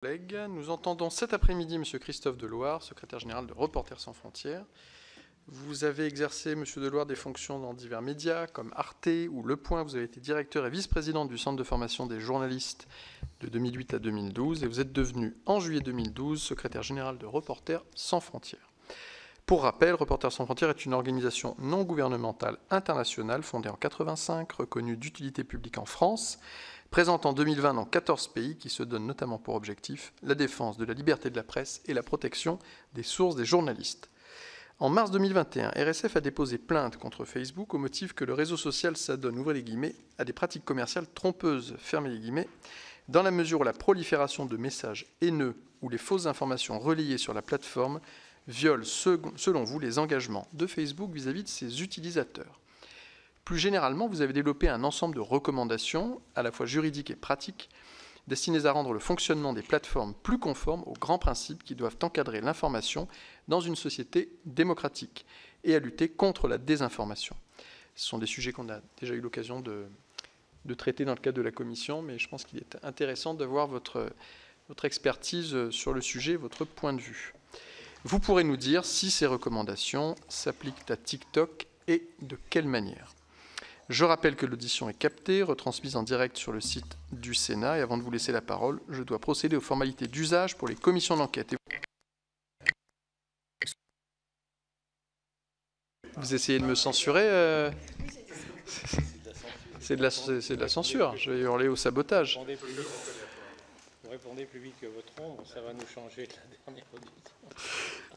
Collègues, nous entendons cet après-midi M. Christophe Deloire, secrétaire général de Reporters sans frontières. Vous avez exercé, M. Deloire, des fonctions dans divers médias comme Arte ou Le Point. Vous avez été directeur et vice-président du Centre de formation des journalistes de 2008 à 2012 et vous êtes devenu, en juillet 2012, secrétaire général de Reporters sans frontières. Pour rappel, Reporters sans frontières est une organisation non gouvernementale internationale fondée en 1985, reconnue d'utilité publique en France, présente en 2020 dans 14 pays qui se donnent notamment pour objectif la défense de la liberté de la presse et la protection des sources des journalistes. En mars 2021, RSF a déposé plainte contre Facebook au motif que le réseau social s'adonne, ouvrez les guillemets, à des pratiques commerciales trompeuses, fermez les guillemets, dans la mesure où la prolifération de messages haineux ou les fausses informations relayées sur la plateforme violent, selon vous, les engagements de Facebook vis-à-vis de ses utilisateurs. Plus généralement, vous avez développé un ensemble de recommandations, à la fois juridiques et pratiques, destinées à rendre le fonctionnement des plateformes plus conforme aux grands principes qui doivent encadrer l'information dans une société démocratique et à lutter contre la désinformation. Ce sont des sujets qu'on a déjà eu l'occasion de traiter dans le cadre de la commission, mais je pense qu'il est intéressant d'avoir votre expertise sur le sujet, votre point de vue. Vous pourrez nous dire si ces recommandations s'appliquent à TikTok et de quelle manière. Je rappelle que l'audition est captée, retransmise en direct sur le site du Sénat. Et avant de vous laisser la parole, je dois procéder aux formalités d'usage pour les commissions d'enquête. Vous essayez de me censurer C'est de la censure. Je vais hurler au sabotage. Vous répondez plus vite que votre ombre, ça va nous changer de la dernière audition.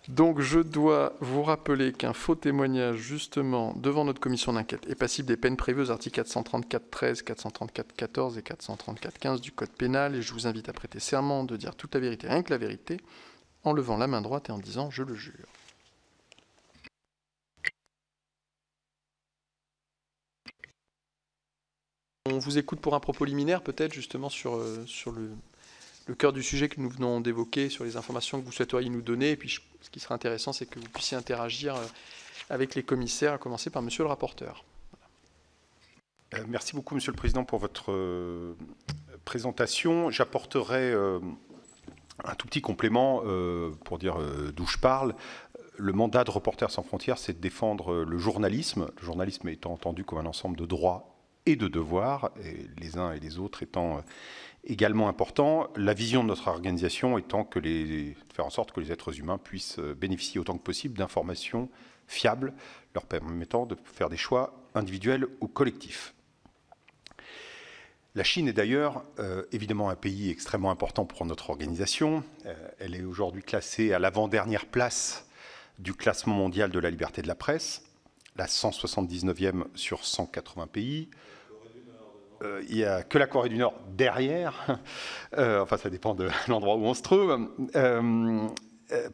Donc je dois vous rappeler qu'un faux témoignage, justement, devant notre commission d'enquête est passible des peines prévues aux articles 434-13, 434-14 et 434-15 du Code pénal. Et je vous invite à prêter serment de dire toute la vérité, rien que la vérité, en levant la main droite et en disant « je le jure ». On vous écoute pour un propos liminaire, peut-être, justement, sur le cœur du sujet que nous venons d'évoquer, sur les informations que vous souhaiteriez nous donner. Et puis, ce qui sera intéressant, c'est que vous puissiez interagir avec les commissaires, à commencer par Monsieur le rapporteur. Merci beaucoup, Monsieur le Président, pour votre présentation. J'apporterai un tout petit complément pour dire d'où je parle. Le mandat de Reporters sans frontières, c'est de défendre le journalisme étant entendu comme un ensemble de droits et de devoirs, et les uns et les autres étant également importants. La vision de notre organisation étant de faire en sorte que les êtres humains puissent bénéficier autant que possible d'informations fiables, leur permettant de faire des choix individuels ou collectifs. La Chine est d'ailleurs évidemment un pays extrêmement important pour notre organisation. Elle est aujourd'hui classée à l'avant-dernière place du classement mondial de la liberté de la presse, la 179e sur 180 pays. Il n'y a que la Corée du Nord derrière, enfin ça dépend de l'endroit où on se trouve.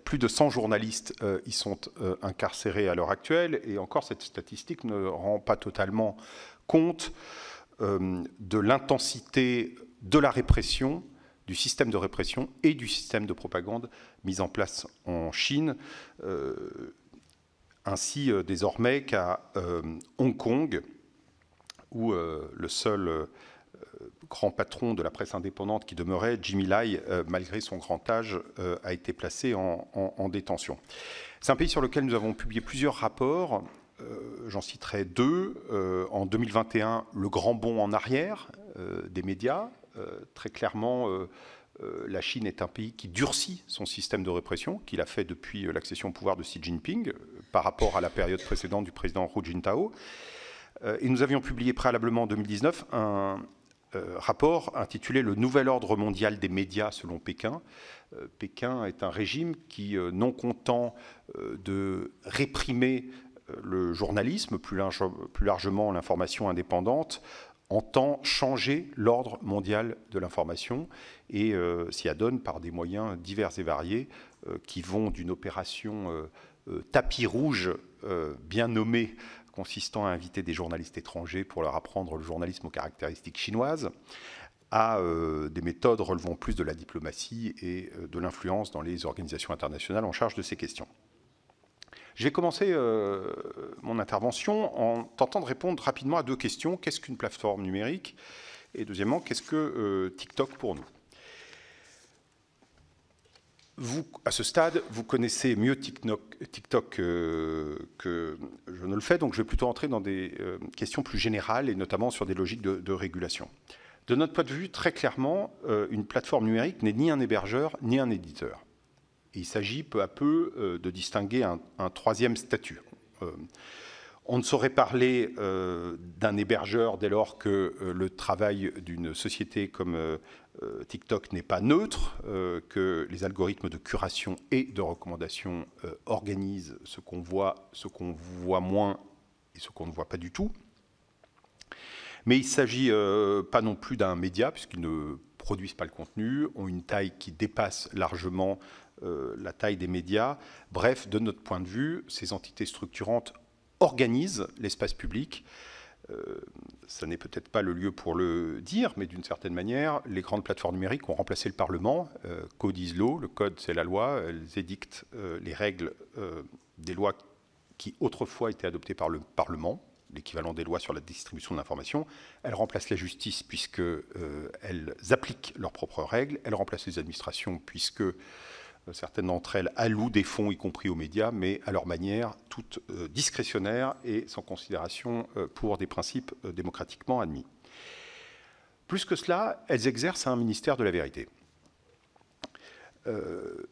Plus de 100 journalistes y sont incarcérés à l'heure actuelle, et encore cette statistique ne rend pas totalement compte de l'intensité de la répression, du système de répression et du système de propagande mis en place en Chine, ainsi désormais qu'à Hong Kong, où le seul grand patron de la presse indépendante qui demeurait, Jimmy Lai, malgré son grand âge, a été placé en détention. C'est un pays sur lequel nous avons publié plusieurs rapports. J'en citerai deux. En 2021, le grand bond en arrière des médias. Très clairement, la Chine est un pays qui durcit son système de répression, qu'il a fait depuis l'accession au pouvoir de Xi Jinping, par rapport à la période précédente du président Hu Jintao. Et nous avions publié préalablement en 2019 un rapport intitulé « Le nouvel ordre mondial des médias selon Pékin ». Pékin est un régime qui, non content de réprimer le journalisme, plus largement l'information indépendante, entend changer l'ordre mondial de l'information et s'y adonne par des moyens divers et variés qui vont d'une opération tapis rouge bien nommée, consistant à inviter des journalistes étrangers pour leur apprendre le journalisme aux caractéristiques chinoises, à des méthodes relevant plus de la diplomatie et de l'influence dans les organisations internationales en charge de ces questions. Je vais commencer mon intervention en tentant de répondre rapidement à deux questions. Qu'est-ce qu'une plateforme numérique? Et deuxièmement, qu'est-ce que TikTok pour nous? Vous, à ce stade, vous connaissez mieux TikTok que je ne le fais, donc je vais plutôt entrer dans des questions plus générales et notamment sur des logiques de régulation. De notre point de vue, très clairement, une plateforme numérique n'est ni un hébergeur ni un éditeur. Et il s'agit peu à peu de distinguer un troisième statut. On ne saurait parler d'un hébergeur dès lors que le travail d'une société comme TikTok n'est pas neutre, que les algorithmes de curation et de recommandation organisent ce qu'on voit moins et ce qu'on ne voit pas du tout. Mais il ne s'agit pas non plus d'un média, puisqu'ils ne produisent pas le contenu, ont une taille qui dépasse largement la taille des médias. Bref, de notre point de vue, ces entités structurantes organisent l'espace public. Ça n'est peut-être pas le lieu pour le dire, mais d'une certaine manière, les grandes plateformes numériques ont remplacé le Parlement. Code is law, le code c'est la loi, elles édictent les règles des lois qui autrefois étaient adoptées par le Parlement, l'équivalent des lois sur la distribution de l'information. Elles remplacent la justice puisqu'elles appliquent leurs propres règles. Elles remplacent les administrations puisque certaines d'entre elles allouent des fonds, y compris aux médias, mais à leur manière, toutes discrétionnaires et sans considération pour des principes démocratiquement admis. Plus que cela, elles exercent un ministère de la vérité. Elles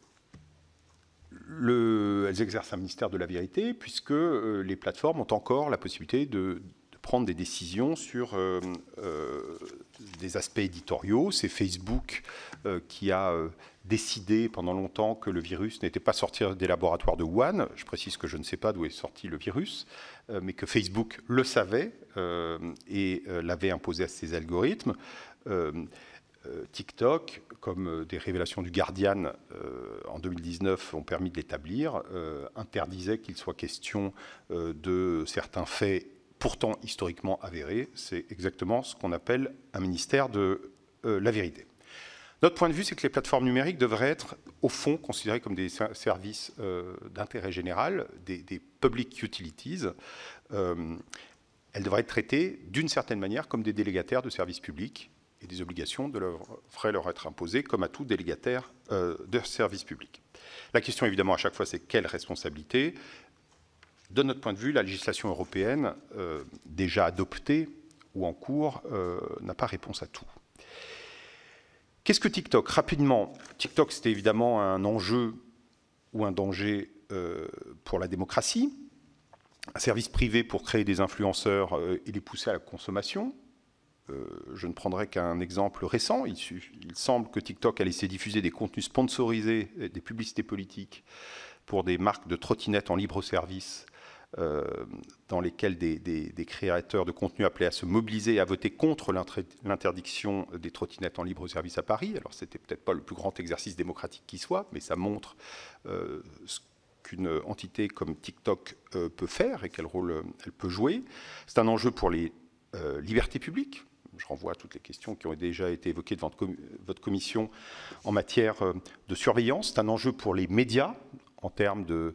exercent un ministère de la vérité puisque les plateformes ont encore la possibilité de prendre des décisions sur des aspects éditoriaux. C'est Facebook qui a décidé pendant longtemps que le virus n'était pas sorti des laboratoires de Wuhan. Je précise que je ne sais pas d'où est sorti le virus, mais que Facebook le savait et l'avait imposé à ses algorithmes. TikTok, comme des révélations du Guardian en 2019 ont permis de l'établir, interdisait qu'il soit question de certains faits pourtant historiquement avérés. C'est exactement ce qu'on appelle un ministère de la vérité. Notre point de vue, c'est que les plateformes numériques devraient être, au fond, considérées comme des services d'intérêt général, des public utilities. Elles devraient être traitées d'une certaine manière comme des délégataires de services publics et des obligations devraient leur être imposées comme à tout délégataire de services publics. La question, évidemment, à chaque fois, c'est quelle responsabilité ? De notre point de vue, la législation européenne, déjà adoptée ou en cours, n'a pas réponse à tout. Qu'est-ce que TikTok ? Rapidement, TikTok, c'était évidemment un enjeu ou un danger pour la démocratie. Un service privé pour créer des influenceurs et les pousser à la consommation. Je ne prendrai qu'un exemple récent. Il semble que TikTok a laissé diffuser des contenus sponsorisés, des publicités politiques pour des marques de trottinettes en libre service dans lesquelles des créateurs de contenu appelaient à se mobiliser et à voter contre l'interdiction des trottinettes en libre service à Paris. Alors, c'était peut-être pas le plus grand exercice démocratique qui soit, mais ça montre ce qu'une entité comme TikTok peut faire et quel rôle elle peut jouer. C'est un enjeu pour les libertés publiques. Je renvoie à toutes les questions qui ont déjà été évoquées devant votre commission en matière de surveillance. C'est un enjeu pour les médias en termes de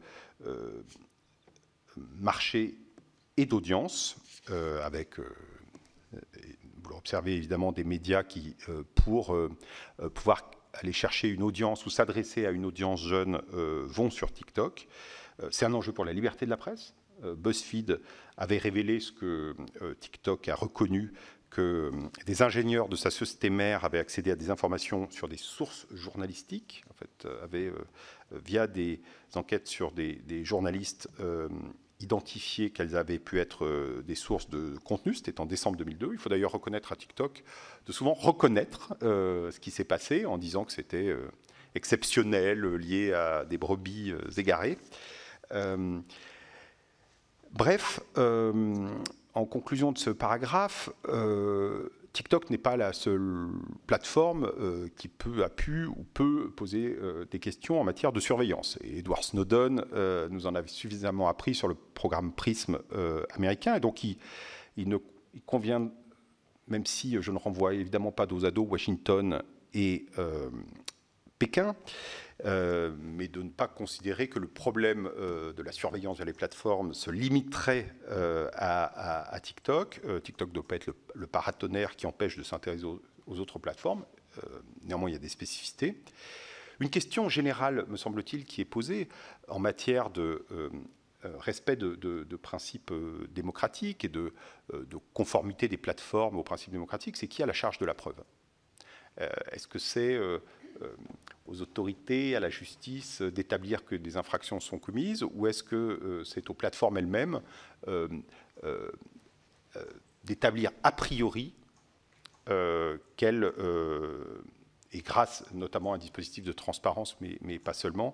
marché et d'audience, avec, vous l'observez évidemment, des médias qui, pour pouvoir aller chercher une audience ou s'adresser à une audience jeune, vont sur TikTok. C'est un enjeu pour la liberté de la presse. BuzzFeed avait révélé ce que TikTok a reconnu, que des ingénieurs de sa société mère avaient accédé à des informations sur des sources journalistiques, en fait, via des enquêtes sur des journalistes identifié qu'elles avaient pu être des sources de contenu. C'était en décembre 2002. Il faut d'ailleurs reconnaître à TikTok de souvent reconnaître ce qui s'est passé en disant que c'était exceptionnel, lié à des brebis égarées. Bref, en conclusion de ce paragraphe, TikTok n'est pas la seule plateforme qui a pu ou peut poser des questions en matière de surveillance. Et Edward Snowden nous en avait suffisamment appris sur le programme PRISM américain. Et donc, il convient, même si je ne renvoie évidemment pas dos à dos Washington et Pékin, mais de ne pas considérer que le problème de la surveillance via les plateformes se limiterait à TikTok. TikTok ne doit pas être le paratonnerre qui empêche de s'intéresser aux autres plateformes. Néanmoins, il y a des spécificités. Une question générale, me semble-t-il, qui est posée en matière de respect de principes démocratiques et de conformité des plateformes aux principes démocratiques, c'est qui a la charge de la preuve? Est-ce que c'est aux autorités, à la justice, d'établir que des infractions sont commises, ou est-ce que c'est aux plateformes elles-mêmes d'établir a priori qu'elles, et grâce notamment à un dispositif de transparence, mais pas seulement,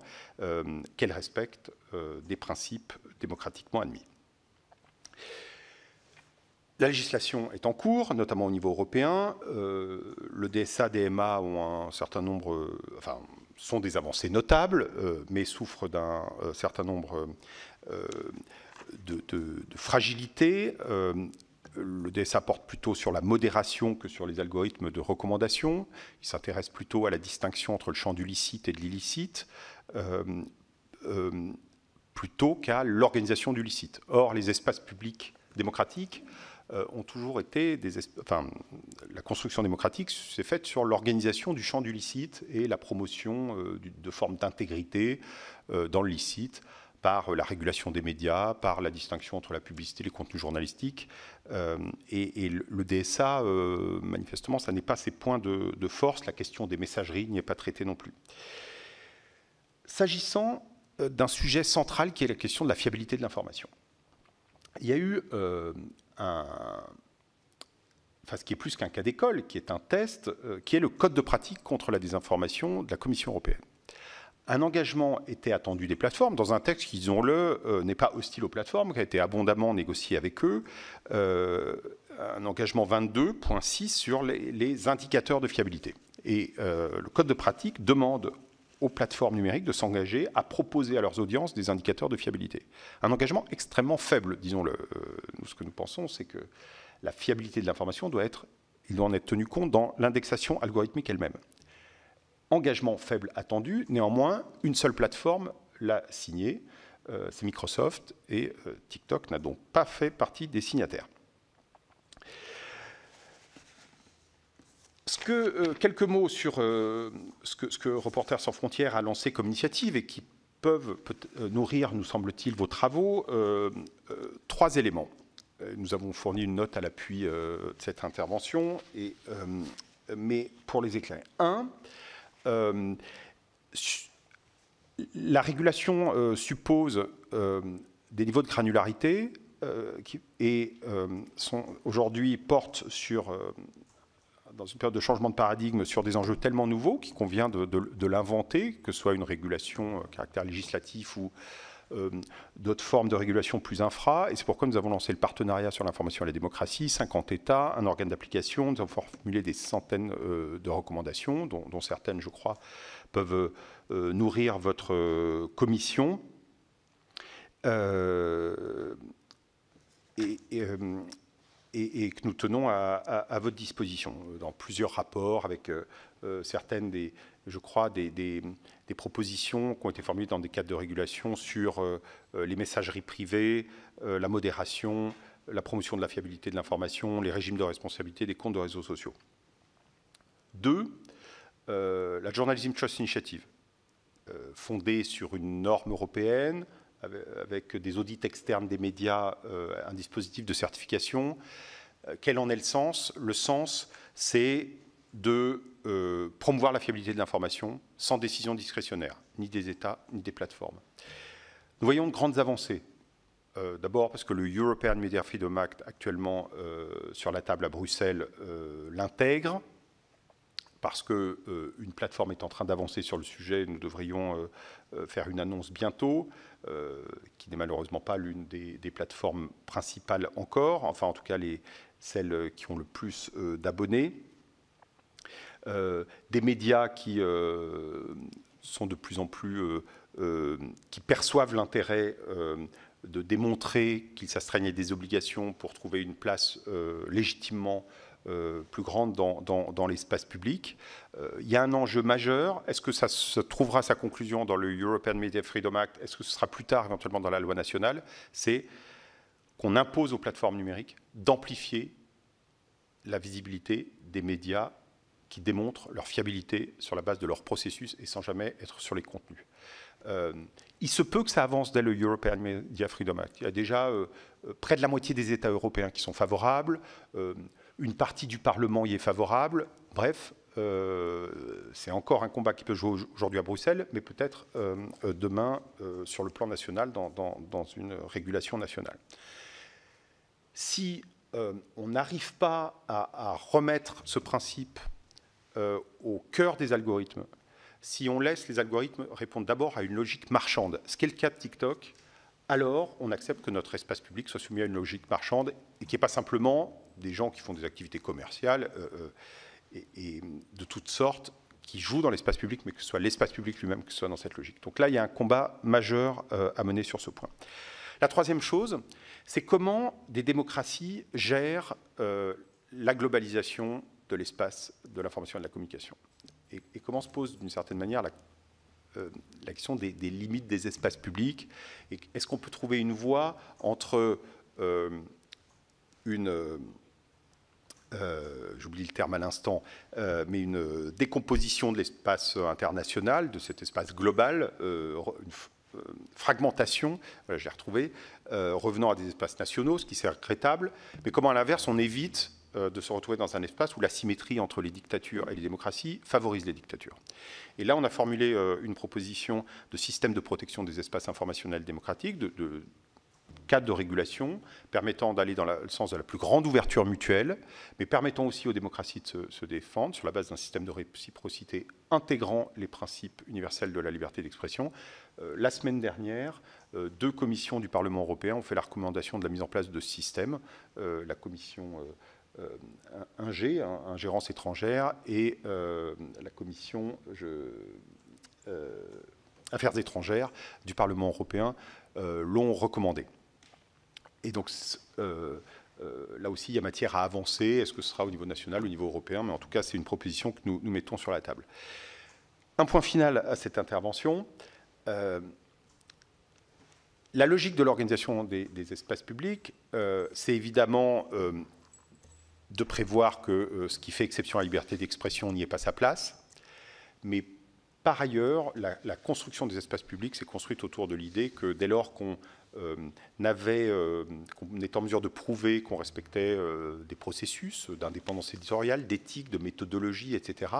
qu'elles respectent des principes démocratiquement admis. La législation est en cours, notamment au niveau européen. Le DSA, DMA ont un certain nombre, sont des avancées notables, mais souffrent d'un certain nombre de fragilités. Le DSA porte plutôt sur la modération que sur les algorithmes de recommandation. Il s'intéresse plutôt à la distinction entre le champ du licite et de l'illicite, plutôt qu'à l'organisation du licite. Or, les espaces publics démocratiques ont toujours été la construction démocratique s'est faite sur l'organisation du champ du licite et la promotion de formes d'intégrité dans le licite, par la régulation des médias, par la distinction entre la publicité et les contenus journalistiques. Et le DSA, manifestement, ça n'est pas ses points de force. La question des messageries n'y est pas traitée non plus. S'agissant d'un sujet central qui est la question de la fiabilité de l'information, il y a eu ce qui est plus qu'un cas d'école, qui est un test, qui est le code de pratique contre la désinformation de la Commission européenne. Un engagement était attendu des plateformes dans un texte qui, disons-le, n'est pas hostile aux plateformes, qui a été abondamment négocié avec eux. Un engagement 22.6 sur les indicateurs de fiabilité. Et le code de pratique demande aux plateformes numériques de s'engager à proposer à leurs audiences des indicateurs de fiabilité. Un engagement extrêmement faible, disons-le. Nous, ce que nous pensons, c'est que la fiabilité de l'information il doit en être tenu compte dans l'indexation algorithmique elle-même. Engagement faible attendu, néanmoins, une seule plateforme l'a signé, c'est Microsoft, et TikTok n'a donc pas fait partie des signataires. Quelques mots sur ce que Reporters sans frontières a lancé comme initiative et qui peuvent nourrir, nous semble-t-il, vos travaux. 3 éléments. Nous avons fourni une note à l'appui de cette intervention, mais pour les éclairer. 1. La régulation suppose des niveaux de granularité qui aujourd'hui portent sur, dans une période de changement de paradigme, sur des enjeux tellement nouveaux qu'il convient de l'inventer, que ce soit une régulation à caractère législatif ou d'autres formes de régulation plus infra. Et c'est pourquoi nous avons lancé le partenariat sur l'information et la démocratie, 50 États, un organe d'application. Nous avons formulé des centaines de recommandations, dont certaines, je crois, peuvent nourrir votre commission. Et que nous tenons à votre disposition dans plusieurs rapports avec certaines des propositions qui ont été formulées dans des cadres de régulation sur les messageries privées, la modération, la promotion de la fiabilité de l'information, les régimes de responsabilité des comptes de réseaux sociaux. 2, la Journalism Trust Initiative, fondée sur une norme européenne, avec des audits externes des médias, un dispositif de certification. Quel en est le sens? Le sens, c'est de promouvoir la fiabilité de l'information sans décision discrétionnaire, ni des États, ni des plateformes. Nous voyons de grandes avancées. D'abord parce que le European Media Freedom Act, actuellement sur la table à Bruxelles, l'intègre. Parce qu'une plateforme est en train d'avancer sur le sujet, nous devrions faire une annonce bientôt, qui n'est malheureusement pas l'une des plateformes principales encore, enfin en tout cas celles qui ont le plus d'abonnés. Des médias qui sont de plus en plus, qui perçoivent l'intérêt de démontrer qu'ils s'astreignent à des obligations pour trouver une place légitimement plus grande dans l'espace public. Il y a un enjeu majeur. Est-ce que ça se trouvera sa conclusion dans le European Media Freedom Act? Est-ce que ce sera plus tard éventuellement dans la loi nationale? C'est qu'on impose aux plateformes numériques d'amplifier la visibilité des médias qui démontrent leur fiabilité sur la base de leur processus et sans jamais être sur les contenus. Il se peut que ça avance dès le European Media Freedom Act. Il y a déjà près de la moitié des États européens qui sont favorables, une partie du Parlement y est favorable. Bref, c'est encore un combat qui peut jouer aujourd'hui à Bruxelles, mais peut-être demain sur le plan national, dans une régulation nationale. Si on n'arrive pas à remettre ce principe au cœur des algorithmes, si on laisse les algorithmes répondre d'abord à une logique marchande, ce qui est le cas de TikTok, alors on accepte que notre espace public soit soumis à une logique marchande et qu'il n'y ait pas simplement des gens qui font des activités commerciales et de toutes sortes qui jouent dans l'espace public, mais que ce soit l'espace public lui-même qui soit dans cette logique. Donc là, il y a un combat majeur à mener sur ce point. La troisième chose, c'est comment des démocraties gèrent la globalisation de l'espace de l'information et de la communication. Et comment se pose d'une certaine manière la question des limites des espaces publics. Est-ce qu'on peut trouver une voie entre j'oublie le terme à l'instant, mais une décomposition de l'espace international, de cet espace global, une fragmentation, voilà, je l'ai retrouvé, revenant à des espaces nationaux, ce qui serait regrettable, mais comment à l'inverse on évite de se retrouver dans un espace où la symétrie entre les dictatures et les démocraties favorise les dictatures. Et là, on a formulé une proposition de système de protection des espaces informationnels démocratiques, de cadre de régulation, permettant d'aller dans le sens de la plus grande ouverture mutuelle, mais permettant aussi aux démocraties de se défendre sur la base d'un système de réciprocité intégrant les principes universels de la liberté d'expression. La semaine dernière, 2 commissions du Parlement européen ont fait la recommandation de la mise en place de ce système, la commission ingérence étrangère, et la commission affaires étrangères du Parlement européen l'ont recommandé. Et donc là aussi, il y a matière à avancer. Est-ce que ce sera au niveau national, au niveau européen? Mais en tout cas, c'est une proposition que nous mettons sur la table. Un point final à cette intervention. La logique de l'organisation des espaces publics, c'est évidemment de prévoir que ce qui fait exception à la liberté d'expression n'y ait pas sa place. Mais par ailleurs, la construction des espaces publics s'est construite autour de l'idée que dès lors qu'on est en mesure de prouver qu'on respectait des processus d'indépendance éditoriale, d'éthique, de méthodologie, etc.,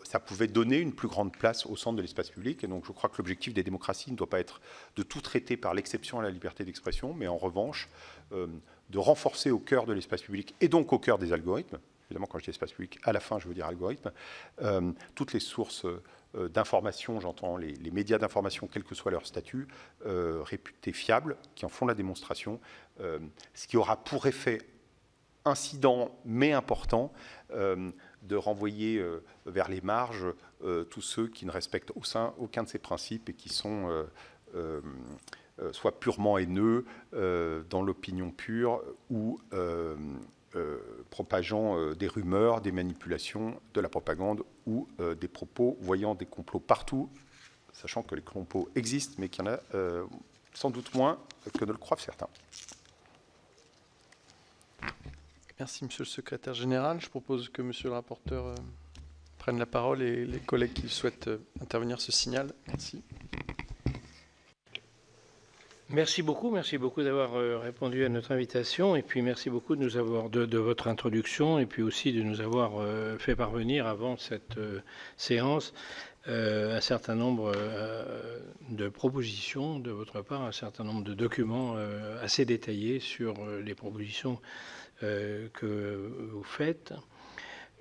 ça pouvait donner une plus grande place au centre de l'espace public. Et donc je crois que l'objectif des démocraties ne doit pas être de tout traiter par l'exception à la liberté d'expression, mais en revanche de renforcer au cœur de l'espace public et donc au cœur des algorithmes, évidemment quand je dis espace public, à la fin je veux dire algorithme, toutes les sources d'information, j'entends les médias d'information, quel que soit leur statut, réputés fiables, qui en font la démonstration, ce qui aura pour effet incident mais important de renvoyer vers les marges tous ceux qui ne respectent aucun de ces principes et qui sont soit purement haineux dans l'opinion pure ou propageant des rumeurs, des manipulations, de la propagande ou des propos, voyant des complots partout, sachant que les complots existent, mais qu'il y en a sans doute moins que ne le croient certains. Merci, Monsieur le Secrétaire Général. Je propose que Monsieur le rapporteur prenne la parole et les collègues qui souhaitent intervenir se signalent. Merci. Merci beaucoup d'avoir répondu à notre invitation et puis merci beaucoup de nous avoir de votre introduction et puis aussi de nous avoir fait parvenir avant cette séance un certain nombre de propositions de votre part, un certain nombre de documents assez détaillés sur les propositions que vous faites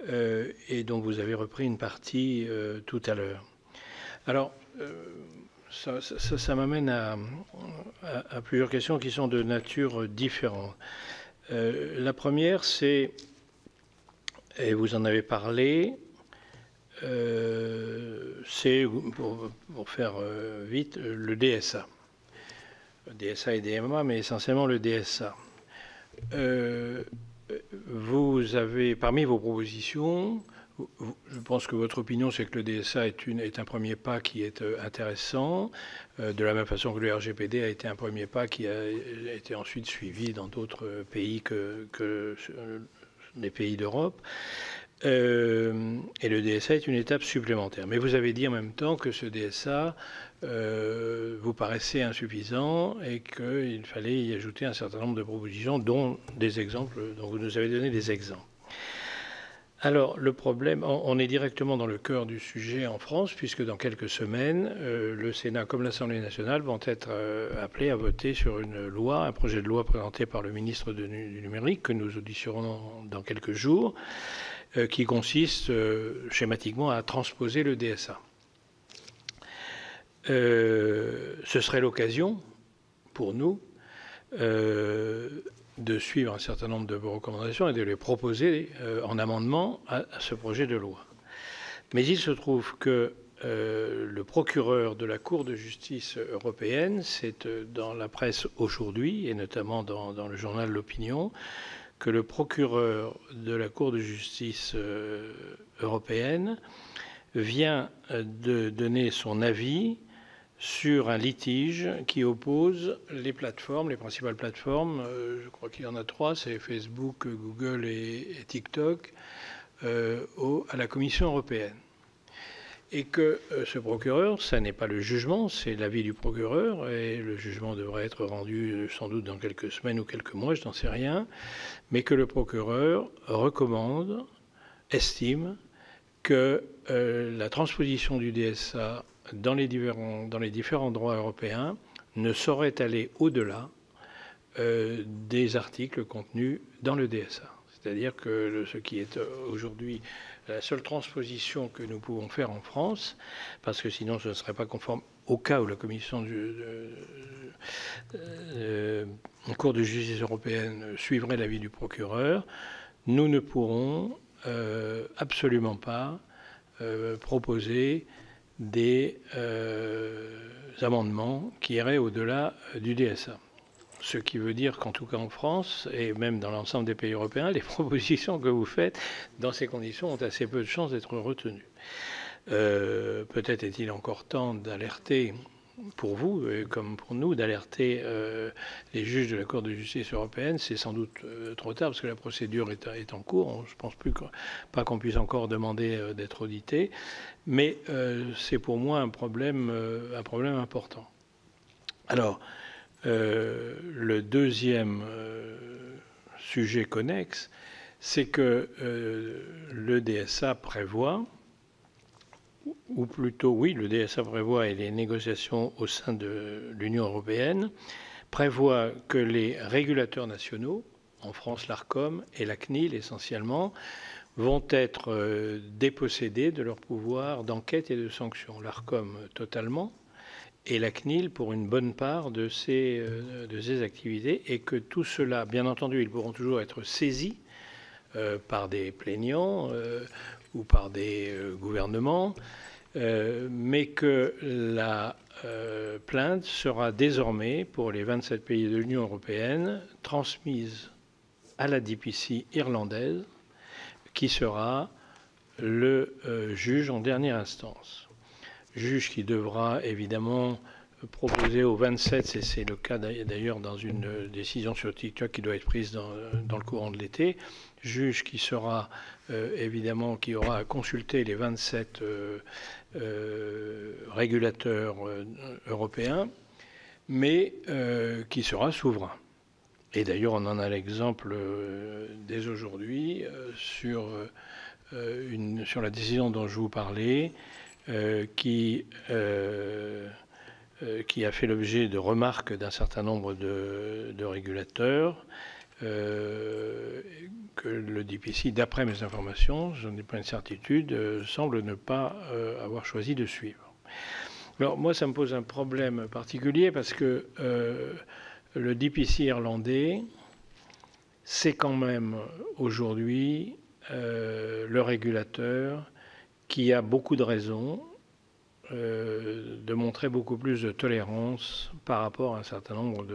et dont vous avez repris une partie tout à l'heure. Alors, ça m'amène à plusieurs questions qui sont de nature différente. La première, c'est, et vous en avez parlé, c'est, pour faire vite, le DSA. Le DSA et DMA, mais essentiellement le DSA. Vous avez, parmi vos propositions, je pense que votre opinion, c'est que le DSA est un premier pas qui est intéressant, de la même façon que le RGPD a été un premier pas qui a été ensuite suivi dans d'autres pays que les pays d'Europe. Et le DSA est une étape supplémentaire. Mais vous avez dit en même temps que ce DSA vous paraissait insuffisant et qu'il fallait y ajouter un certain nombre de propositions, dont des exemples, dont vous nous avez donné des exemples. Alors, le problème, on est directement dans le cœur du sujet en France, puisque dans quelques semaines, le Sénat comme l'Assemblée nationale vont être appelés à voter sur une loi, un projet de loi présenté par le ministre du Numérique, que nous auditionnerons dans quelques jours, qui consiste schématiquement à transposer le DSA. Ce serait l'occasion, pour nous, de suivre un certain nombre de vos recommandations et de les proposer en amendement à ce projet de loi. Mais il se trouve que le procureur de la Cour de justice européenne, c'est dans la presse aujourd'hui, et notamment dans le journal L'Opinion, que le procureur de la Cour de justice européenne vient de donner son avis sur un litige qui oppose les plateformes, les principales plateformes, je crois qu'il y en a 3, c'est Facebook, Google et TikTok, à la Commission européenne. Et que ce procureur, ça n'est pas le jugement, c'est l'avis du procureur, et le jugement devrait être rendu sans doute dans quelques semaines ou quelques mois, je n'en sais rien, mais que le procureur recommande, estime que la transposition du DSA dans les différents droits européens ne saurait aller au-delà des articles contenus dans le DSA. C'est-à-dire que ce qui est aujourd'hui la seule transposition que nous pouvons faire en France, parce que sinon ce ne serait pas conforme au cas où la Commission Cour de justice européenne suivrait l'avis du procureur, nous ne pourrons absolument pas proposer des amendements qui iraient au-delà du DSA. Ce qui veut dire qu'en tout cas en France, et même dans l'ensemble des pays européens, les propositions que vous faites dans ces conditions ont assez peu de chances d'être retenues. Peut-être est-il encore temps d'alerter, pour vous, comme pour nous, d'alerter les juges de la Cour de justice européenne. C'est sans doute trop tard, parce que la procédure est en cours. Je ne pense pas qu'on puisse encore demander d'être audité. Mais c'est pour moi un problème important. Alors, le deuxième sujet connexe, c'est que le DSA prévoit, ou plutôt, oui, le DSA prévoit, et les négociations au sein de l'Union européenne, prévoient que les régulateurs nationaux, en France l'ARCOM et la CNIL essentiellement, vont être dépossédés de leur pouvoir d'enquête et de sanction. L'ARCOM totalement, et la CNIL pour une bonne part de ces activités, et que tout cela, bien entendu, ils pourront toujours être saisis par des plaignants ou par des gouvernements, mais que la plainte sera désormais, pour les 27 pays de l'Union européenne, transmise à la DPC irlandaise, qui sera le juge en dernière instance. Juge qui devra évidemment proposer aux 27, et c'est le cas d'ailleurs dans une décision sur TikTok qui doit être prise dans le courant de l'été, juge qui sera évidemment, qui aura à consulter les 27 régulateurs européens, mais qui sera souverain. Et d'ailleurs, on en a l'exemple dès aujourd'hui sur la décision dont je vous parlais, qui a fait l'objet de remarques d'un certain nombre de régulateurs, que le DPC, d'après mes informations, je n'en ai pas une certitude, semble ne pas avoir choisi de suivre. Alors moi, ça me pose un problème particulier parce que le DPC irlandais, c'est quand même aujourd'hui le régulateur qui a beaucoup de raisons de montrer beaucoup plus de tolérance par rapport à un certain nombre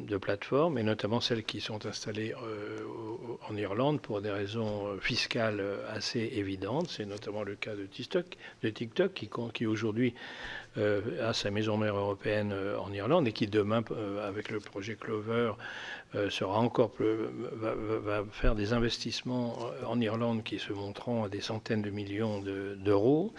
de plateformes, et notamment celles qui sont installées en Irlande pour des raisons fiscales assez évidentes. C'est notamment le cas de TikTok qui aujourd'hui a sa maison mère européenne en Irlande et qui demain, avec le projet Clover, va faire des investissements en Irlande qui se monteront à des centaines de millions d'euros.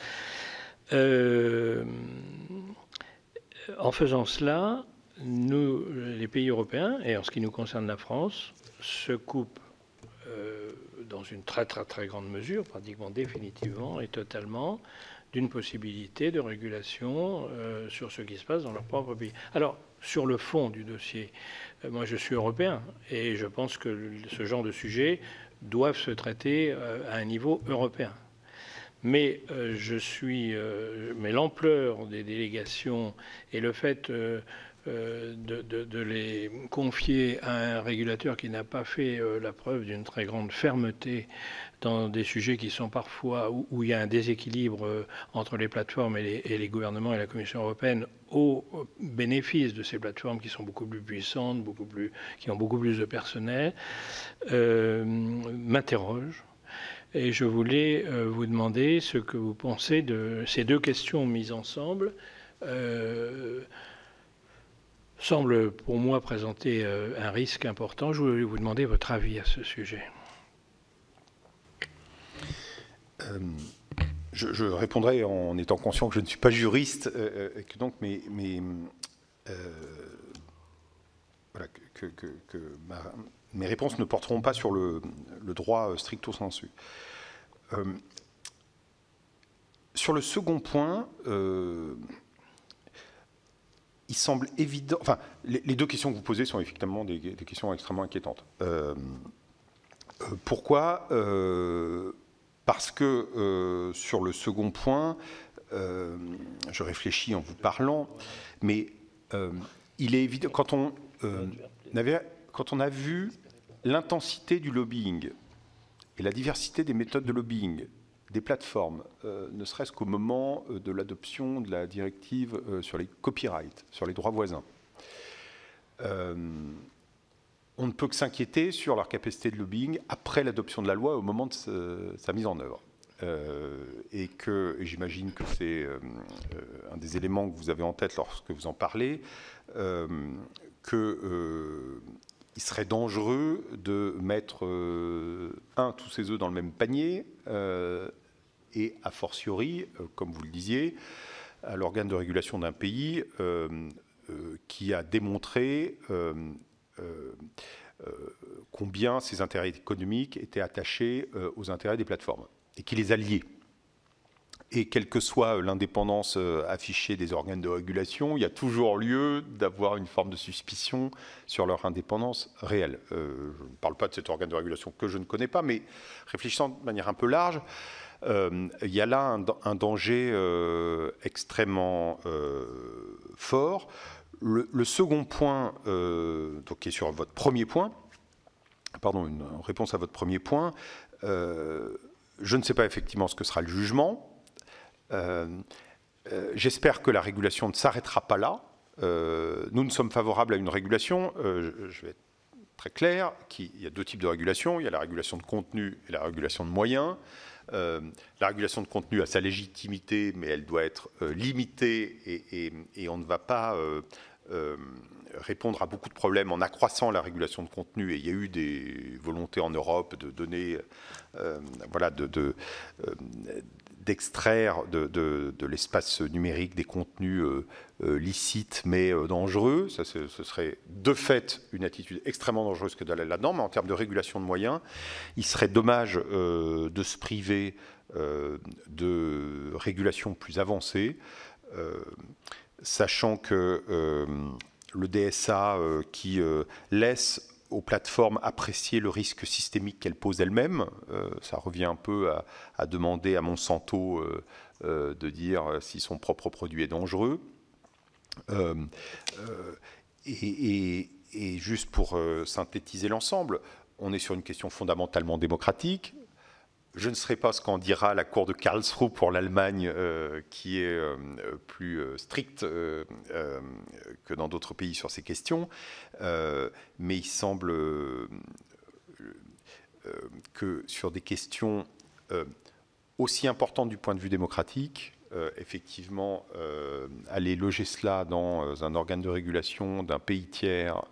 En faisant cela, nous, les pays européens, et en ce qui nous concerne la France, se coupent dans une très grande mesure, pratiquement définitivement et totalement, d'une possibilité de régulation sur ce qui se passe dans leur propre pays. Alors, sur le fond du dossier, moi je suis européen et je pense que ce genre de sujets doivent se traiter à un niveau européen. Mais mais l'ampleur des délégations et le fait de les confier à un régulateur qui n'a pas fait la preuve d'une très grande fermeté dans des sujets qui sont parfois où il y a un déséquilibre entre les plateformes et les gouvernements et la Commission européenne au bénéfice de ces plateformes qui sont beaucoup plus puissantes, qui ont beaucoup plus de personnel, m'interroge. Et je voulais vous demander ce que vous pensez de ces deux questions mises ensemble. Semble pour moi présenter un risque important. Je voulais vous demander votre avis à ce sujet. Je répondrai en étant conscient que je ne suis pas juriste et que donc voilà, mes réponses ne porteront pas sur le droit stricto sensu. Sur le second point, il semble évident... Enfin, les deux questions que vous posez sont effectivement des questions extrêmement inquiétantes. Pourquoi parce que sur le second point, je réfléchis en vous parlant, mais il est évident, quand on a vu l'intensité du lobbying et la diversité des méthodes de lobbying des plateformes, ne serait-ce qu'au moment de l'adoption de la directive sur les copyrights, sur les droits voisins, on ne peut que s'inquiéter sur leur capacité de lobbying après l'adoption de la loi au moment de sa mise en œuvre. Et j'imagine que c'est un des éléments que vous avez en tête lorsque vous en parlez, il serait dangereux de mettre tous ses œufs dans le même panier et a fortiori, comme vous le disiez, à l'organe de régulation d'un pays qui a démontré combien ses intérêts économiques étaient attachés aux intérêts des plateformes et qui les a liés. Et quelle que soit l'indépendance affichée des organes de régulation, il y a toujours lieu d'avoir une forme de suspicion sur leur indépendance réelle. Je ne parle pas de cet organe de régulation que je ne connais pas, mais réfléchissant de manière un peu large, il y a là un danger extrêmement fort. Le second point, donc qui est sur votre premier point, pardon, une réponse à votre premier point, je ne sais pas effectivement ce que sera le jugement. J'espère que la régulation ne s'arrêtera pas là. Nous ne sommes favorables à une régulation, je vais être très clair, il y a deux types de régulation. Il y a la régulation de contenu et la régulation de moyens. La régulation de contenu a sa légitimité, mais elle doit être limitée et on ne va pas répondre à beaucoup de problèmes en accroissant la régulation de contenu. Et il y a eu des volontés en Europe de donner, d'extraire de l'espace numérique des contenus licites mais dangereux. Ça, ce serait de fait une attitude extrêmement dangereuse que d'aller là-dedans, mais en termes de régulation de moyens, il serait dommage de se priver de régulation plus avancée, sachant que le DSA qui laisse aux plateformes apprécier le risque systémique qu'elles posent elles-mêmes. Ça revient un peu à demander à Monsanto de dire si son propre produit est dangereux. Et juste pour synthétiser l'ensemble, on est sur une question fondamentalement démocratique. Je ne serai pas ce qu'en dira la Cour de Karlsruhe pour l'Allemagne, qui est plus stricte que dans d'autres pays sur ces questions, mais il semble que sur des questions aussi importantes du point de vue démocratique, effectivement, aller loger cela dans un organe de régulation d'un pays tiers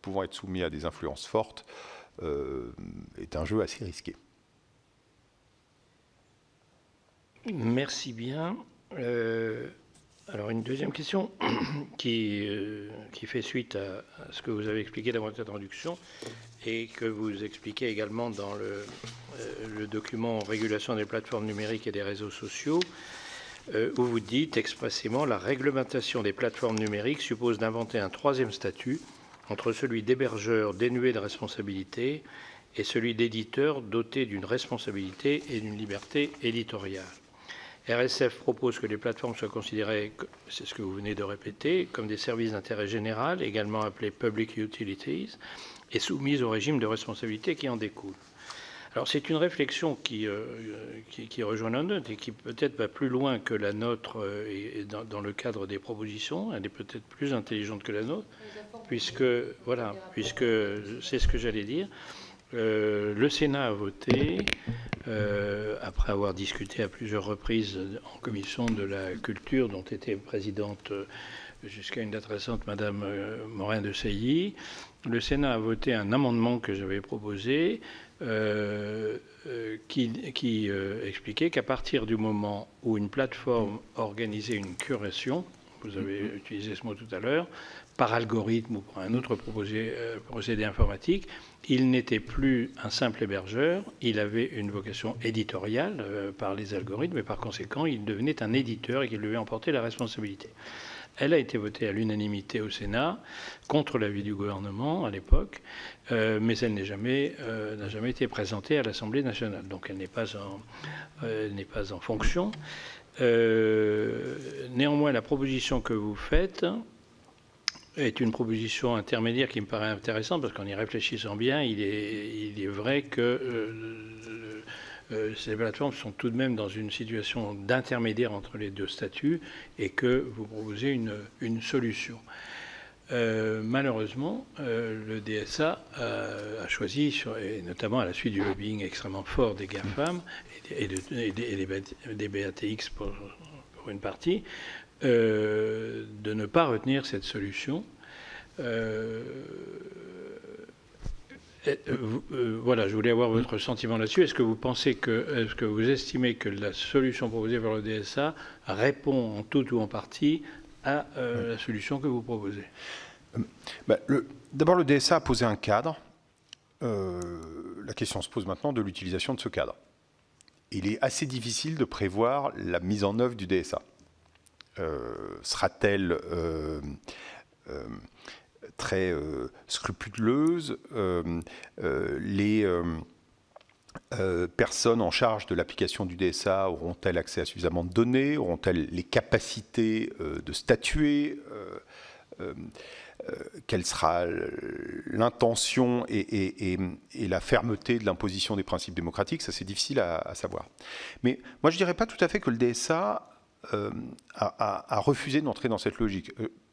pouvant être soumis à des influences fortes est un jeu assez risqué. Merci bien. Alors une deuxième question qui fait suite à ce que vous avez expliqué dans votre introduction et que vous expliquez également dans le document Régulation des plateformes numériques et des réseaux sociaux, où vous dites expressément la réglementation des plateformes numériques suppose d'inventer un troisième statut entre celui d'hébergeur dénué de responsabilité et celui d'éditeur doté d'une responsabilité et d'une liberté éditoriale. RSF propose que les plateformes soient considérées, c'est ce que vous venez de répéter, comme des services d'intérêt général, également appelés Public Utilities, et soumises au régime de responsabilité qui en découle. Alors c'est une réflexion qui rejoint la nôtre et qui peut-être va plus loin que la nôtre et dans le cadre des propositions. Elle est peut-être plus intelligente que la nôtre, puisque c'est ce que j'allais dire. Le Sénat a voté, après avoir discuté à plusieurs reprises en commission de la culture, dont était présidente jusqu'à une date récente Madame Morin-Desailly, le Sénat a voté un amendement que j'avais proposé qui expliquait qu'à partir du moment où une plateforme organisait une curation, vous avez utilisé ce mot tout à l'heure, par algorithme ou par un autre procédé informatique, il n'était plus un simple hébergeur, il avait une vocation éditoriale par les algorithmes et par conséquent, il devenait un éditeur et qu'il devait en porter la responsabilité. Elle a été votée à l'unanimité au Sénat, contre l'avis du gouvernement à l'époque, mais elle n'a jamais été présentée à l'Assemblée nationale. Donc elle n'est pas en fonction. Néanmoins, la proposition que vous faites est une proposition intermédiaire qui me paraît intéressante parce qu'en y réfléchissant bien, il est vrai que ces plateformes sont tout de même dans une situation d'intermédiaire entre les deux statuts et que vous proposez une solution. Malheureusement, le DSA a choisi, et notamment à la suite du lobbying extrêmement fort des GAFAM et des BATX pour une partie, de ne pas retenir cette solution. Voilà, je voulais avoir votre sentiment là-dessus. Est-ce que vous estimez que la solution proposée par le DSA répond en tout ou en partie à la solution que vous proposez? D'abord, le DSA a posé un cadre. La question se pose maintenant de l'utilisation de ce cadre. Il est assez difficile de prévoir la mise en œuvre du DSA. Sera-t-elle très scrupuleuse? Les personnes en charge de l'application du DSA auront-elles accès à suffisamment de données? Auront-elles les capacités de statuer? Quelle sera l'intention et la fermeté de l'imposition des principes démocratiques? Ça, c'est difficile à savoir. Mais moi, je ne dirais pas tout à fait que le DSA a refusé d'entrer dans cette logique.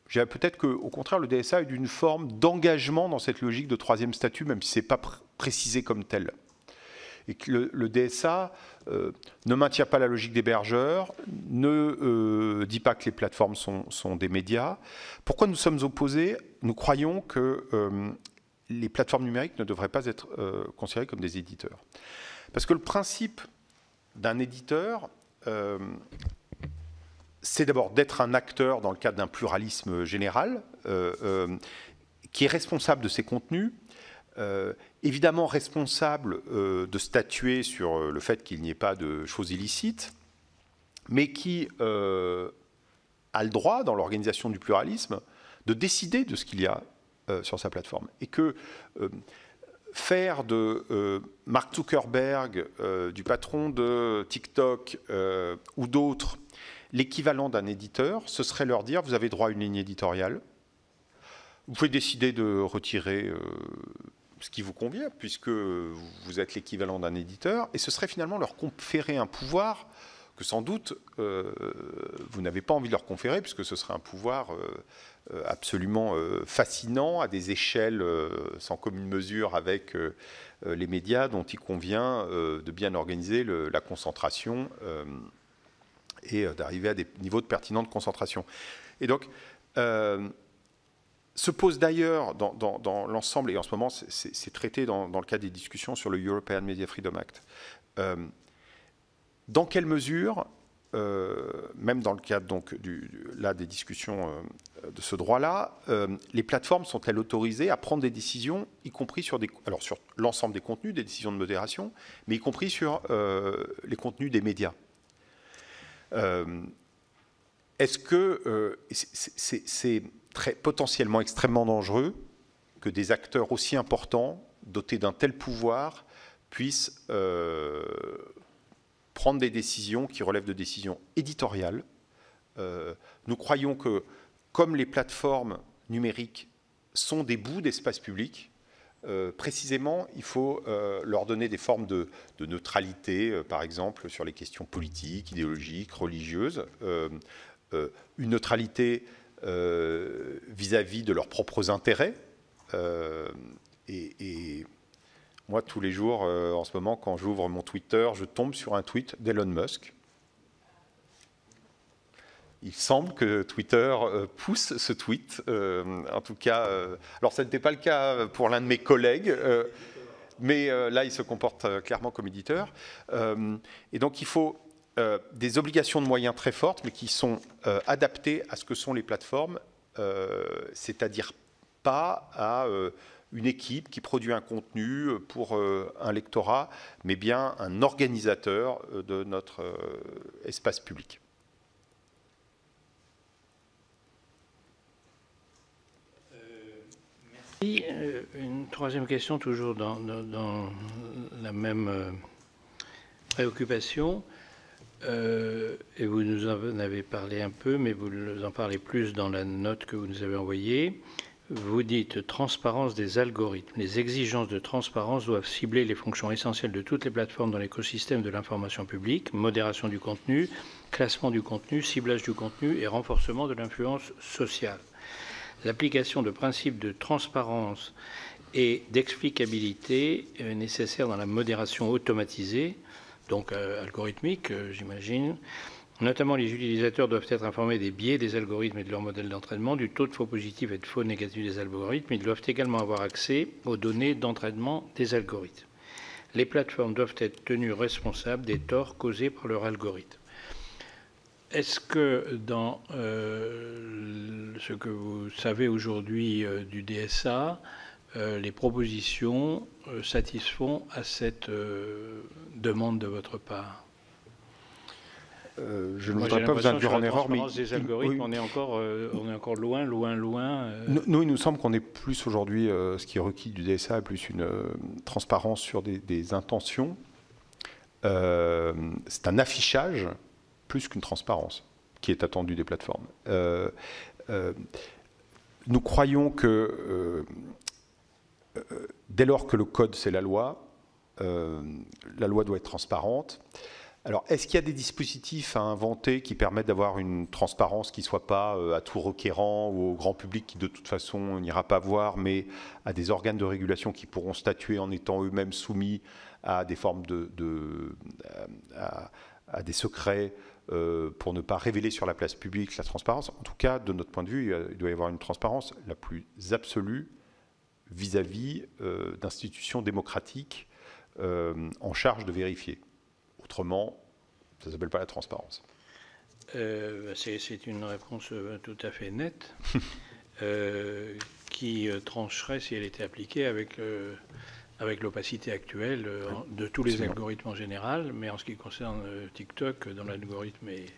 Je dirais peut-être qu'au contraire, le DSA est d'une forme d'engagement dans cette logique de troisième statut, même si ce n'est pas précisé comme tel. Et que le DSA ne maintient pas la logique d'hébergeur, ne dit pas que les plateformes sont des médias. Pourquoi nous sommes opposés? Nous croyons que les plateformes numériques ne devraient pas être considérées comme des éditeurs. Parce que le principe d'un éditeur, c'est d'abord d'être un acteur dans le cadre d'un pluralisme général, qui est responsable de ses contenus, évidemment responsable de statuer sur le fait qu'il n'y ait pas de choses illicites, mais qui a le droit, dans l'organisation du pluralisme, de décider de ce qu'il y a sur sa plateforme. Et que faire de Mark Zuckerberg, du patron de TikTok ou d'autres, l'équivalent d'un éditeur, ce serait leur dire: vous avez droit à une ligne éditoriale, vous pouvez décider de retirer ce qui vous convient, puisque vous êtes l'équivalent d'un éditeur, et ce serait finalement leur conférer un pouvoir que sans doute vous n'avez pas envie de leur conférer, puisque ce serait un pouvoir absolument fascinant, à des échelles sans commune mesure avec les médias, dont il convient de bien organiser la concentration et d'arriver à des niveaux de pertinente concentration. Et donc, se pose d'ailleurs dans l'ensemble, et en ce moment c'est traité dans le cadre des discussions sur le European Media Freedom Act, dans quelle mesure, même dans le cadre donc, des discussions de ce droit-là, les plateformes sont-elles autorisées à prendre des décisions, y compris sur l'ensemble des contenus, des décisions de modération, mais y compris sur les contenus des médias? Est-ce que c'est potentiellement extrêmement dangereux que des acteurs aussi importants, dotés d'un tel pouvoir, puissent prendre des décisions qui relèvent de décisions éditoriales? Nous croyons que, comme les plateformes numériques sont des bouts d'espace public, précisément, il faut leur donner des formes de neutralité, par exemple, sur les questions politiques, idéologiques, religieuses, une neutralité vis-à-vis de leurs propres intérêts. Et moi, tous les jours, en ce moment, quand j'ouvre mon Twitter, je tombe sur un tweet d'Elon Musk. Il semble que Twitter pousse ce tweet. En tout cas, alors ça n'était pas le cas pour l'un de mes collègues, mais là, il se comporte clairement comme éditeur. Et donc, il faut des obligations de moyens très fortes, mais qui sont adaptées à ce que sont les plateformes, c'est-à-dire pas à une équipe qui produit un contenu pour un lectorat, mais bien un organisateur de notre espace public. Merci. Une troisième question, toujours dans la même préoccupation. Et vous nous en avez parlé un peu, mais vous nous en parlez plus dans la note que vous nous avez envoyée. Vous dites transparence des algorithmes. Les exigences de transparence doivent cibler les fonctions essentielles de toutes les plateformes dans l'écosystème de l'information publique, modération du contenu, classement du contenu, ciblage du contenu et renforcement de l'influence sociale. L'application de principes de transparence et d'explicabilité est nécessaire dans la modération automatisée, donc algorithmique, j'imagine. Notamment, les utilisateurs doivent être informés des biais des algorithmes et de leur modèle d'entraînement, du taux de faux positifs et de faux négatifs des algorithmes. Ils doivent également avoir accès aux données d'entraînement des algorithmes. Les plateformes doivent être tenues responsables des torts causés par leur algorithme. Est-ce que dans ce que vous savez aujourd'hui du DSA, les propositions satisfont à cette demande de votre part? Je ne voudrais pas vous induire en erreur, mais des algorithmes, oui. on est encore loin. Nous, il nous semble qu'on est plus aujourd'hui, ce qui est requis du DSA, plus une transparence sur des intentions. C'est un affichage plus qu'une transparence qui est attendue des plateformes. Nous croyons que dès lors que le code c'est la loi doit être transparente. Alors, est-ce qu'il y a des dispositifs à inventer qui permettent d'avoir une transparence qui ne soit pas à tout requérant ou au grand public qui de toute façon n'ira pas voir, mais à des organes de régulation qui pourront statuer en étant eux-mêmes soumis à des formes à des secrets pour ne pas révéler sur la place publique la transparence? En tout cas, de notre point de vue, il doit y avoir une transparence la plus absolue vis-à-vis d'institutions démocratiques en charge de vérifier. Autrement, ça ne s'appelle pas la transparence. C'est une réponse tout à fait nette qui trancherait si elle était appliquée avec l'opacité actuelle de tous les algorithmes en général, mais en ce qui concerne TikTok, dont l'algorithme est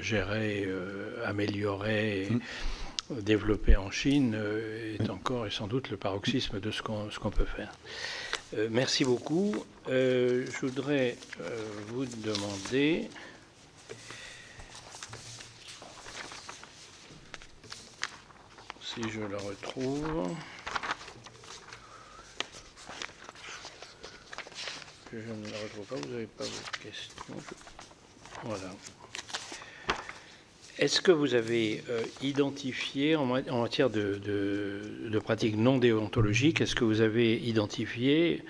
géré, amélioré, développé en Chine, est sans doute le paroxysme de ce qu'on peut faire. Merci beaucoup. Je voudrais vous demander si je le retrouve. je ne la retrouve pas. Vous n'avez pas vos questions. Voilà. Est-ce que vous avez identifié, en matière de pratiques non déontologiques, est-ce que vous avez identifié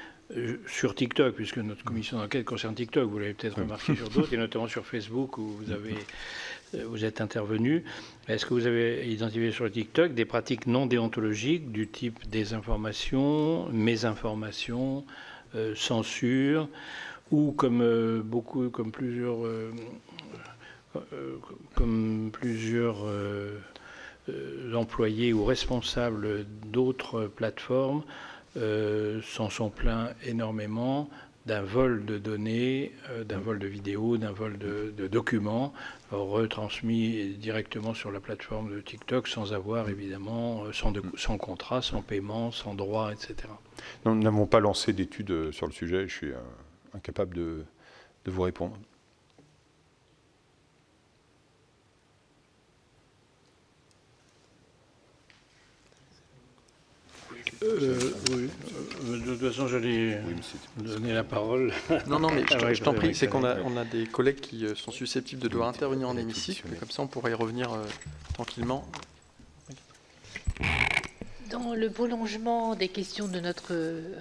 sur TikTok, puisque notre commission d'enquête concerne TikTok, vous l'avez peut-être remarqué sur d'autres, et notamment sur Facebook où vous êtes intervenu, est-ce que vous avez identifié sur TikTok des pratiques non déontologiques du type désinformation, mésinformation, censure, ou comme plusieurs employés ou responsables d'autres plateformes s'en sont plaints énormément d'un vol de données, d'un vol de vidéos, d'un vol de documents retransmis directement sur la plateforme de TikTok sans avoir évidemment, sans contrat, sans paiement, sans droit, etc. Nous n'avons pas lancé d'études sur le sujet, je suis incapable de vous répondre. Oui. De toute façon, j'allais donner la parole. Non, mais je t'en prie, c'est qu'on a des collègues qui sont susceptibles de devoir intervenir en hémicycle, comme ça on pourrait y revenir tranquillement. Dans le prolongement des questions de notre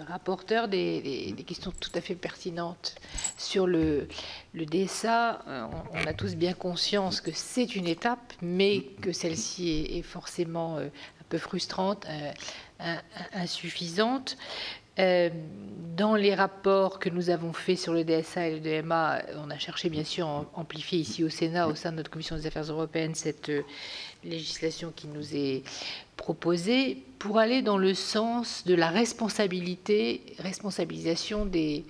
rapporteur, des questions tout à fait pertinentes sur le DSA, on a tous bien conscience que c'est une étape, mais que celle-ci est forcément un peu frustrante, insuffisante. Dans les rapports que nous avons faits sur le DSA et le DMA, on a cherché bien sûr à amplifier ici au Sénat, au sein de notre commission des affaires européennes, cette législation qui nous est proposée pour aller dans le sens de la responsabilisation des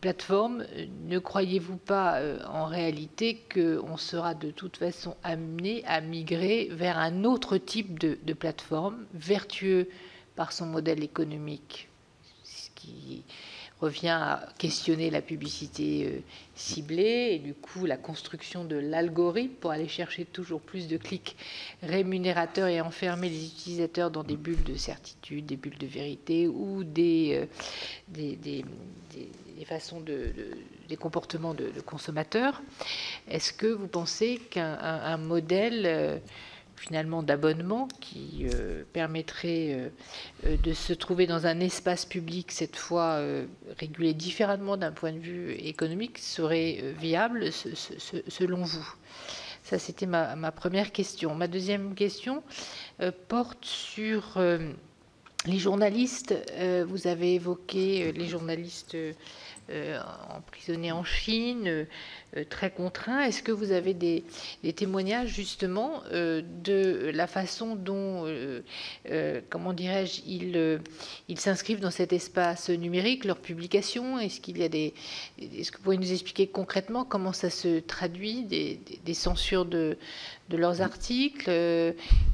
plateformes. Ne croyez-vous pas en réalité qu'on sera de toute façon amené à migrer vers un autre type de plateforme, vertueux par son modèle économique, ce qui revient à questionner la publicité ciblée et du coup la construction de l'algorithme pour aller chercher toujours plus de clics rémunérateurs et enfermer les utilisateurs dans des bulles de certitude, des bulles de vérité ou des façons des comportements de consommateurs. Est-ce que vous pensez qu'un modèle finalement d'abonnement qui permettrait de se trouver dans un espace public, cette fois régulé différemment d'un point de vue économique, serait viable selon vous? Ça, c'était ma première question. Ma deuxième question porte sur les journalistes. Vous avez évoqué les journalistes emprisonnés en Chine, très contraints. Est-ce que vous avez des témoignages justement de la façon dont, comment dirais-je, ils s'inscrivent dans cet espace numérique, leurs publications? Est-ce qu'il y a est-ce que vous pouvez nous expliquer concrètement comment ça se traduit, des censures de leurs articles?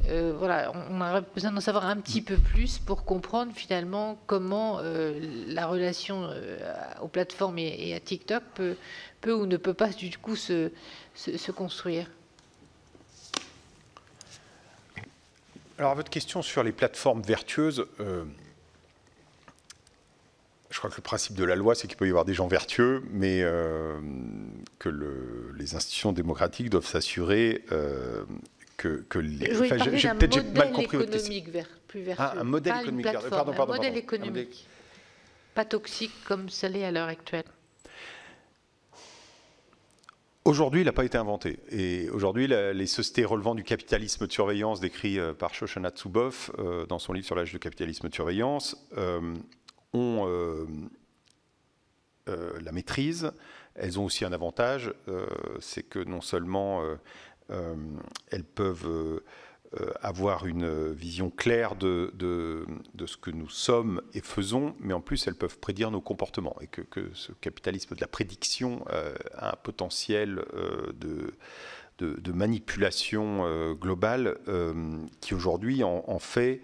Voilà, on aurait besoin d'en savoir un petit peu plus pour comprendre finalement comment la relation aux plateformes et à TikTok peut ou ne peut pas du coup se construire. Alors, à votre question sur les plateformes vertueuses, je crois que le principe de la loi, c'est qu'il peut y avoir des gens vertueux, mais que les institutions démocratiques doivent s'assurer que les... J'ai peut-être mal compris votre question. Plus vertueux. Un modèle économique. Pardon. Un modèle économique. Pas toxique comme ça l'est à l'heure actuelle. Aujourd'hui, il n'a pas été inventé. Et aujourd'hui, les sociétés relevant du capitalisme de surveillance, décrit par Shoshana Zuboff dans son livre sur l'âge du capitalisme de surveillance, ont la maîtrise. Elles ont aussi un avantage, c'est que non seulement elles peuvent avoir une vision claire de ce que nous sommes et faisons, mais en plus elles peuvent prédire nos comportements, et que ce capitalisme de la prédiction a un potentiel de manipulation globale qui aujourd'hui en fait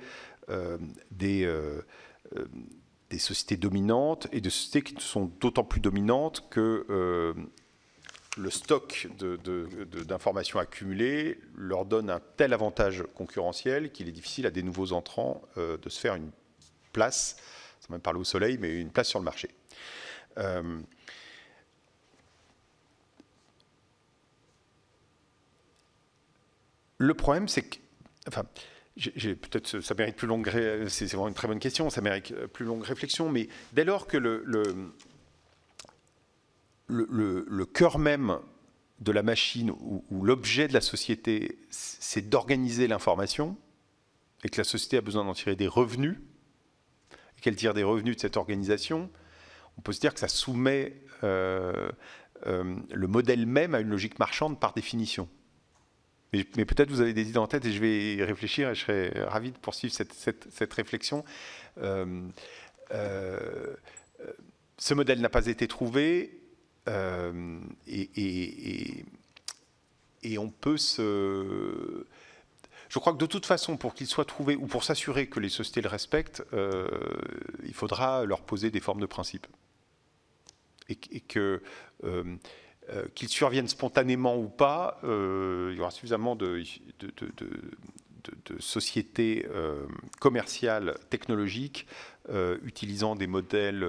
des sociétés dominantes, et de sociétés qui sont d'autant plus dominantes que le stock d'informations accumulées leur donne un tel avantage concurrentiel qu'il est difficile à des nouveaux entrants de se faire une place sans même parler au soleil, mais une place sur le marché. Le problème, c'est que, enfin, peut-être ça mérite plus longue, c'est vraiment une très bonne question, ça mérite plus longue réflexion, mais dès lors que le cœur même de la machine ou l'objet de la société, c'est d'organiser l'information, et que la société a besoin d'en tirer des revenus, et qu'elle tire des revenus de cette organisation, on peut se dire que ça soumet le modèle même à une logique marchande par définition. Mais peut-être vous avez des idées en tête et je vais y réfléchir et je serais ravi de poursuivre cette réflexion. Ce modèle n'a pas été trouvé et on peut se... Je crois que de toute façon, pour qu'il soit trouvé ou pour s'assurer que les sociétés le respectent, il faudra leur poser des formes de principes. Et que... qu'ils surviennent spontanément ou pas, il y aura suffisamment de sociétés commerciales, technologiques, utilisant des modèles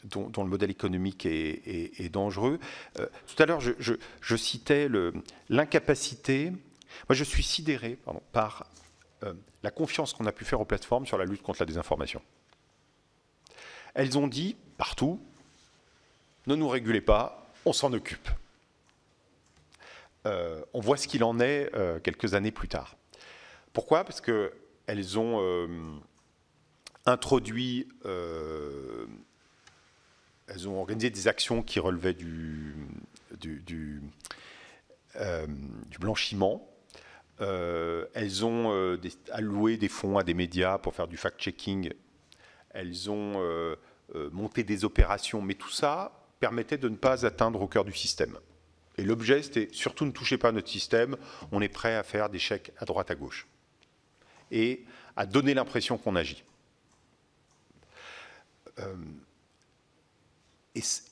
dont le modèle économique est dangereux. Tout à l'heure, je citais l'incapacité. Moi, je suis sidéré par la confiance qu'on a pu faire aux plateformes sur la lutte contre la désinformation. Elles ont dit, partout, ne nous régulez pas, on s'en occupe. On voit ce qu'il en est quelques années plus tard. Pourquoi ? Parce qu'elles ont introduit, elles ont organisé des actions qui relevaient du blanchiment. Elles ont alloué des fonds à des médias pour faire du fact-checking. Elles ont monté des opérations, mais tout ça permettait de ne pas atteindre au cœur du système. Et l'objet, c'était surtout ne touchez pas à notre système, on est prêt à faire des chèques à droite à gauche. Et à donner l'impression qu'on agit.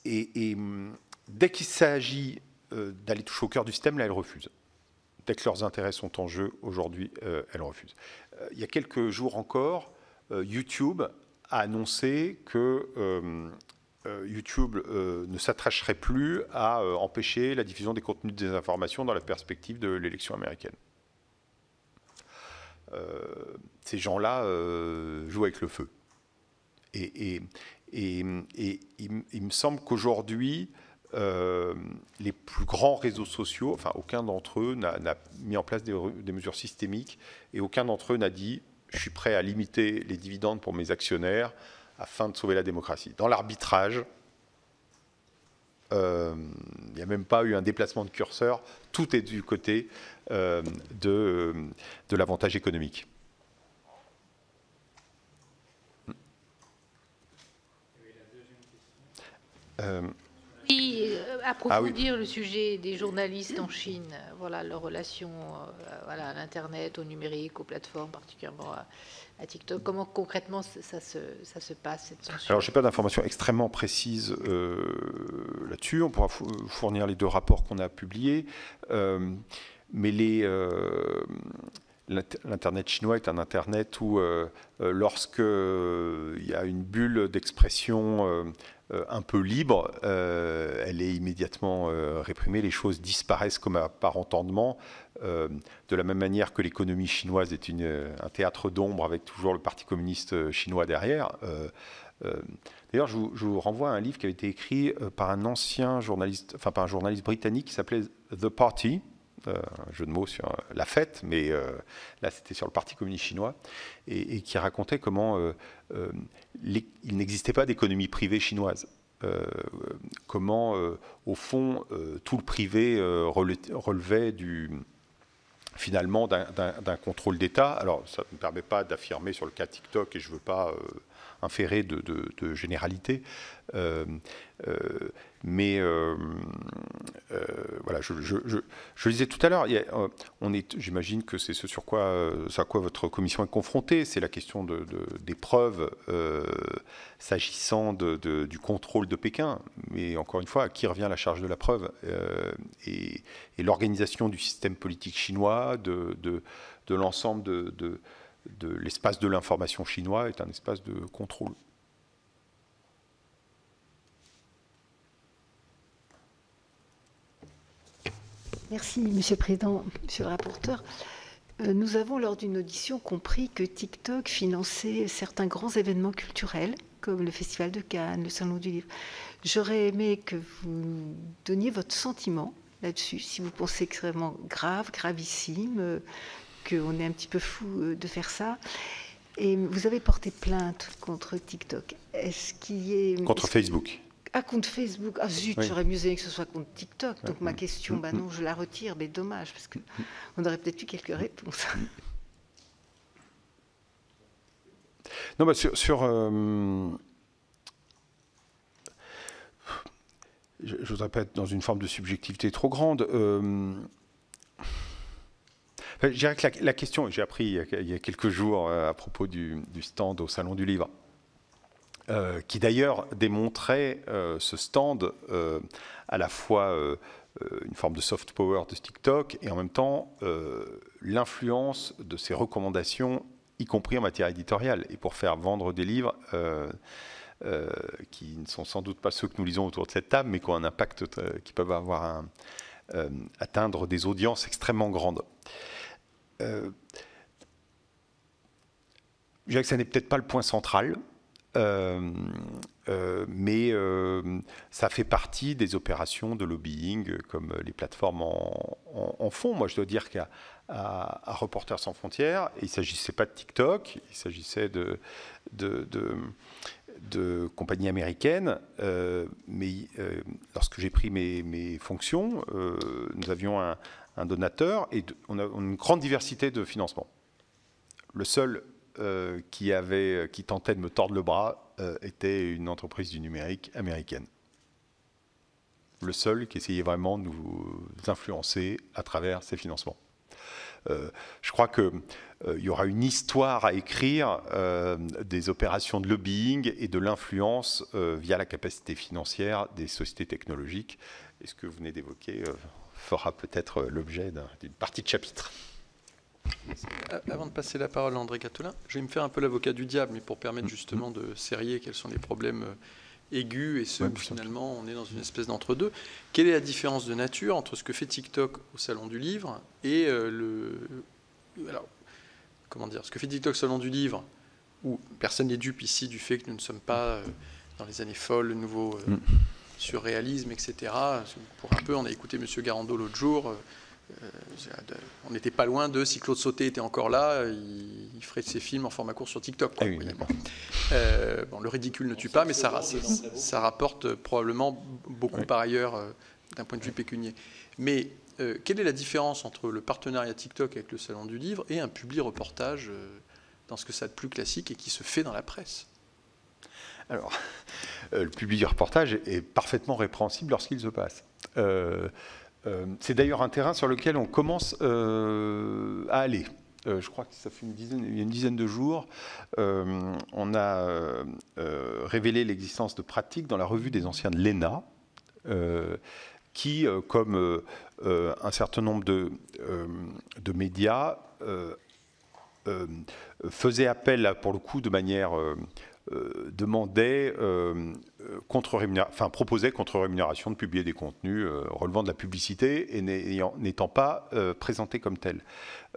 Et dès qu'il s'agit d'aller toucher au cœur du système, là, elles refusent. Dès que leurs intérêts sont en jeu, aujourd'hui, elles refusent. Il y a quelques jours encore, YouTube a annoncé que YouTube ne s'attacherait plus à empêcher la diffusion des contenus de désinformation dans la perspective de l'élection américaine. Ces gens-là jouent avec le feu. Et il me semble qu'aujourd'hui, les plus grands réseaux sociaux, enfin aucun d'entre eux n'a mis en place des mesures systémiques et aucun d'entre eux n'a dit « je suis prêt à limiter les dividendes pour mes actionnaires » afin de sauver la démocratie. Dans l'arbitrage, il n'y a même pas eu un déplacement de curseur, tout est du côté de l'avantage économique. Et approfondir le sujet des journalistes en Chine, voilà, leur relation voilà, à l'Internet, au numérique, aux plateformes, particulièrement à TikTok. Comment concrètement ça se passe, cette censure ? Alors, je n'ai pas d'informations extrêmement précises là-dessus. On pourra fournir les 2 rapports qu'on a publiés. Mais l'Internet chinois est un Internet où, lorsqu'il y a une bulle d'expression un peu libre, elle est immédiatement réprimée, les choses disparaissent comme par entendement, de la même manière que l'économie chinoise est un théâtre d'ombre avec toujours le Parti communiste chinois derrière. D'ailleurs, je vous renvoie à un livre qui avait été écrit par un ancien journaliste, enfin par un journaliste britannique qui s'appelait The Party, un jeu de mots sur la fête, mais là c'était sur le Parti communiste chinois, et qui racontait comment il n'existait pas d'économie privée chinoise. Comment, au fond, tout le privé relevait finalement d'un contrôle d'État. Alors, ça ne me permet pas d'affirmer sur le cas TikTok, et je ne veux pas inférer de généralité. Mais voilà, je disais tout à l'heure, j'imagine que c'est ce à quoi votre commission est confrontée, c'est la question des preuves s'agissant du contrôle de Pékin. Mais encore une fois, à qui revient la charge de la preuve et l'organisation du système politique chinois, de l'ensemble l'espace de l'information chinois est un espace de contrôle. Merci, Monsieur le Président, Monsieur le rapporteur. Nous avons, lors d'une audition, compris que TikTok finançait certains grands événements culturels, comme le Festival de Cannes, le Salon du Livre. J'aurais aimé que vous donniez votre sentiment là-dessus, si vous pensez extrêmement grave, gravissime, qu'on est un petit peu fou de faire ça. Et vous avez porté plainte contre TikTok. Est-ce qu'il y est... Contre Facebook. Ah, contre Facebook. Ah zut, Oui. j'aurais mieux aimé que ce soit contre TikTok. Donc ma question, non, je la retire, mais dommage, parce qu'on aurait peut-être eu quelques réponses. Non, bah je ne voudrais pas être dans une forme de subjectivité trop grande. Je dirais que la question, j'ai appris il y a quelques jours à propos du stand au Salon du Livre, qui d'ailleurs démontrait ce stand à la fois une forme de soft power de TikTok et en même temps l'influence de ses recommandations, y compris en matière éditoriale, et pour faire vendre des livres qui ne sont sans doute pas ceux que nous lisons autour de cette table, mais qui ont un impact, qui peuvent avoir atteindre des audiences extrêmement grandes. Je dirais que ça n'est peut-être pas le point central, mais ça fait partie des opérations de lobbying comme les plateformes en font. Moi, je dois dire qu'à Reporters sans frontières, il ne s'agissait pas de TikTok, il s'agissait de compagnies américaines, mais lorsque j'ai pris mes fonctions, nous avions un donateur et on a une grande diversité de financements. Le seul qui tentait de me tordre le bras était une entreprise du numérique américaine. Le seul qui essayait vraiment de nous influencer à travers ces financements. Je crois qu'il y aura une histoire à écrire des opérations de lobbying et de l'influence via la capacité financière des sociétés technologiques. Et ce que vous venez d'évoquer fera peut-être l'objet d'une partie de chapitre. Avant de passer la parole à André Cattelin, je vais me faire un peu l'avocat du diable, mais pour permettre justement de serrer quels sont les problèmes aigus et ceux où finalement on est dans une espèce d'entre-deux. Quelle est la différence de nature entre ce que fait TikTok au Salon du Livre et ce que fait TikTok au Salon du Livre, où personne n'est dupe ici du fait que nous ne sommes pas dans les années folles, le nouveau surréalisme, etc. Pour un peu, on a écouté M. Garando l'autre jour. On n'était pas loin de si Claude Sauté était encore là, il ferait ses films en format court sur TikTok. Quoi, oui, le ridicule ne tue pas, mais ça rapporte probablement beaucoup par ailleurs d'un point de vue pécunier. Mais quelle est la différence entre le partenariat TikTok avec le Salon du Livre et un publi-reportage dans ce que ça a de plus classique et qui se fait dans la presse? Alors, le publi-reportage est parfaitement répréhensible lorsqu'il se passe. C'est d'ailleurs un terrain sur lequel on commence à aller. Je crois que ça fait il y a une dizaine de jours, on a révélé l'existence de pratiques dans la revue des anciens de l'ENA, qui, comme un certain nombre de médias, faisaient appel, pour le coup, de manière... proposait contre rémunération de publier des contenus relevant de la publicité et n'étant pas présentés comme tels.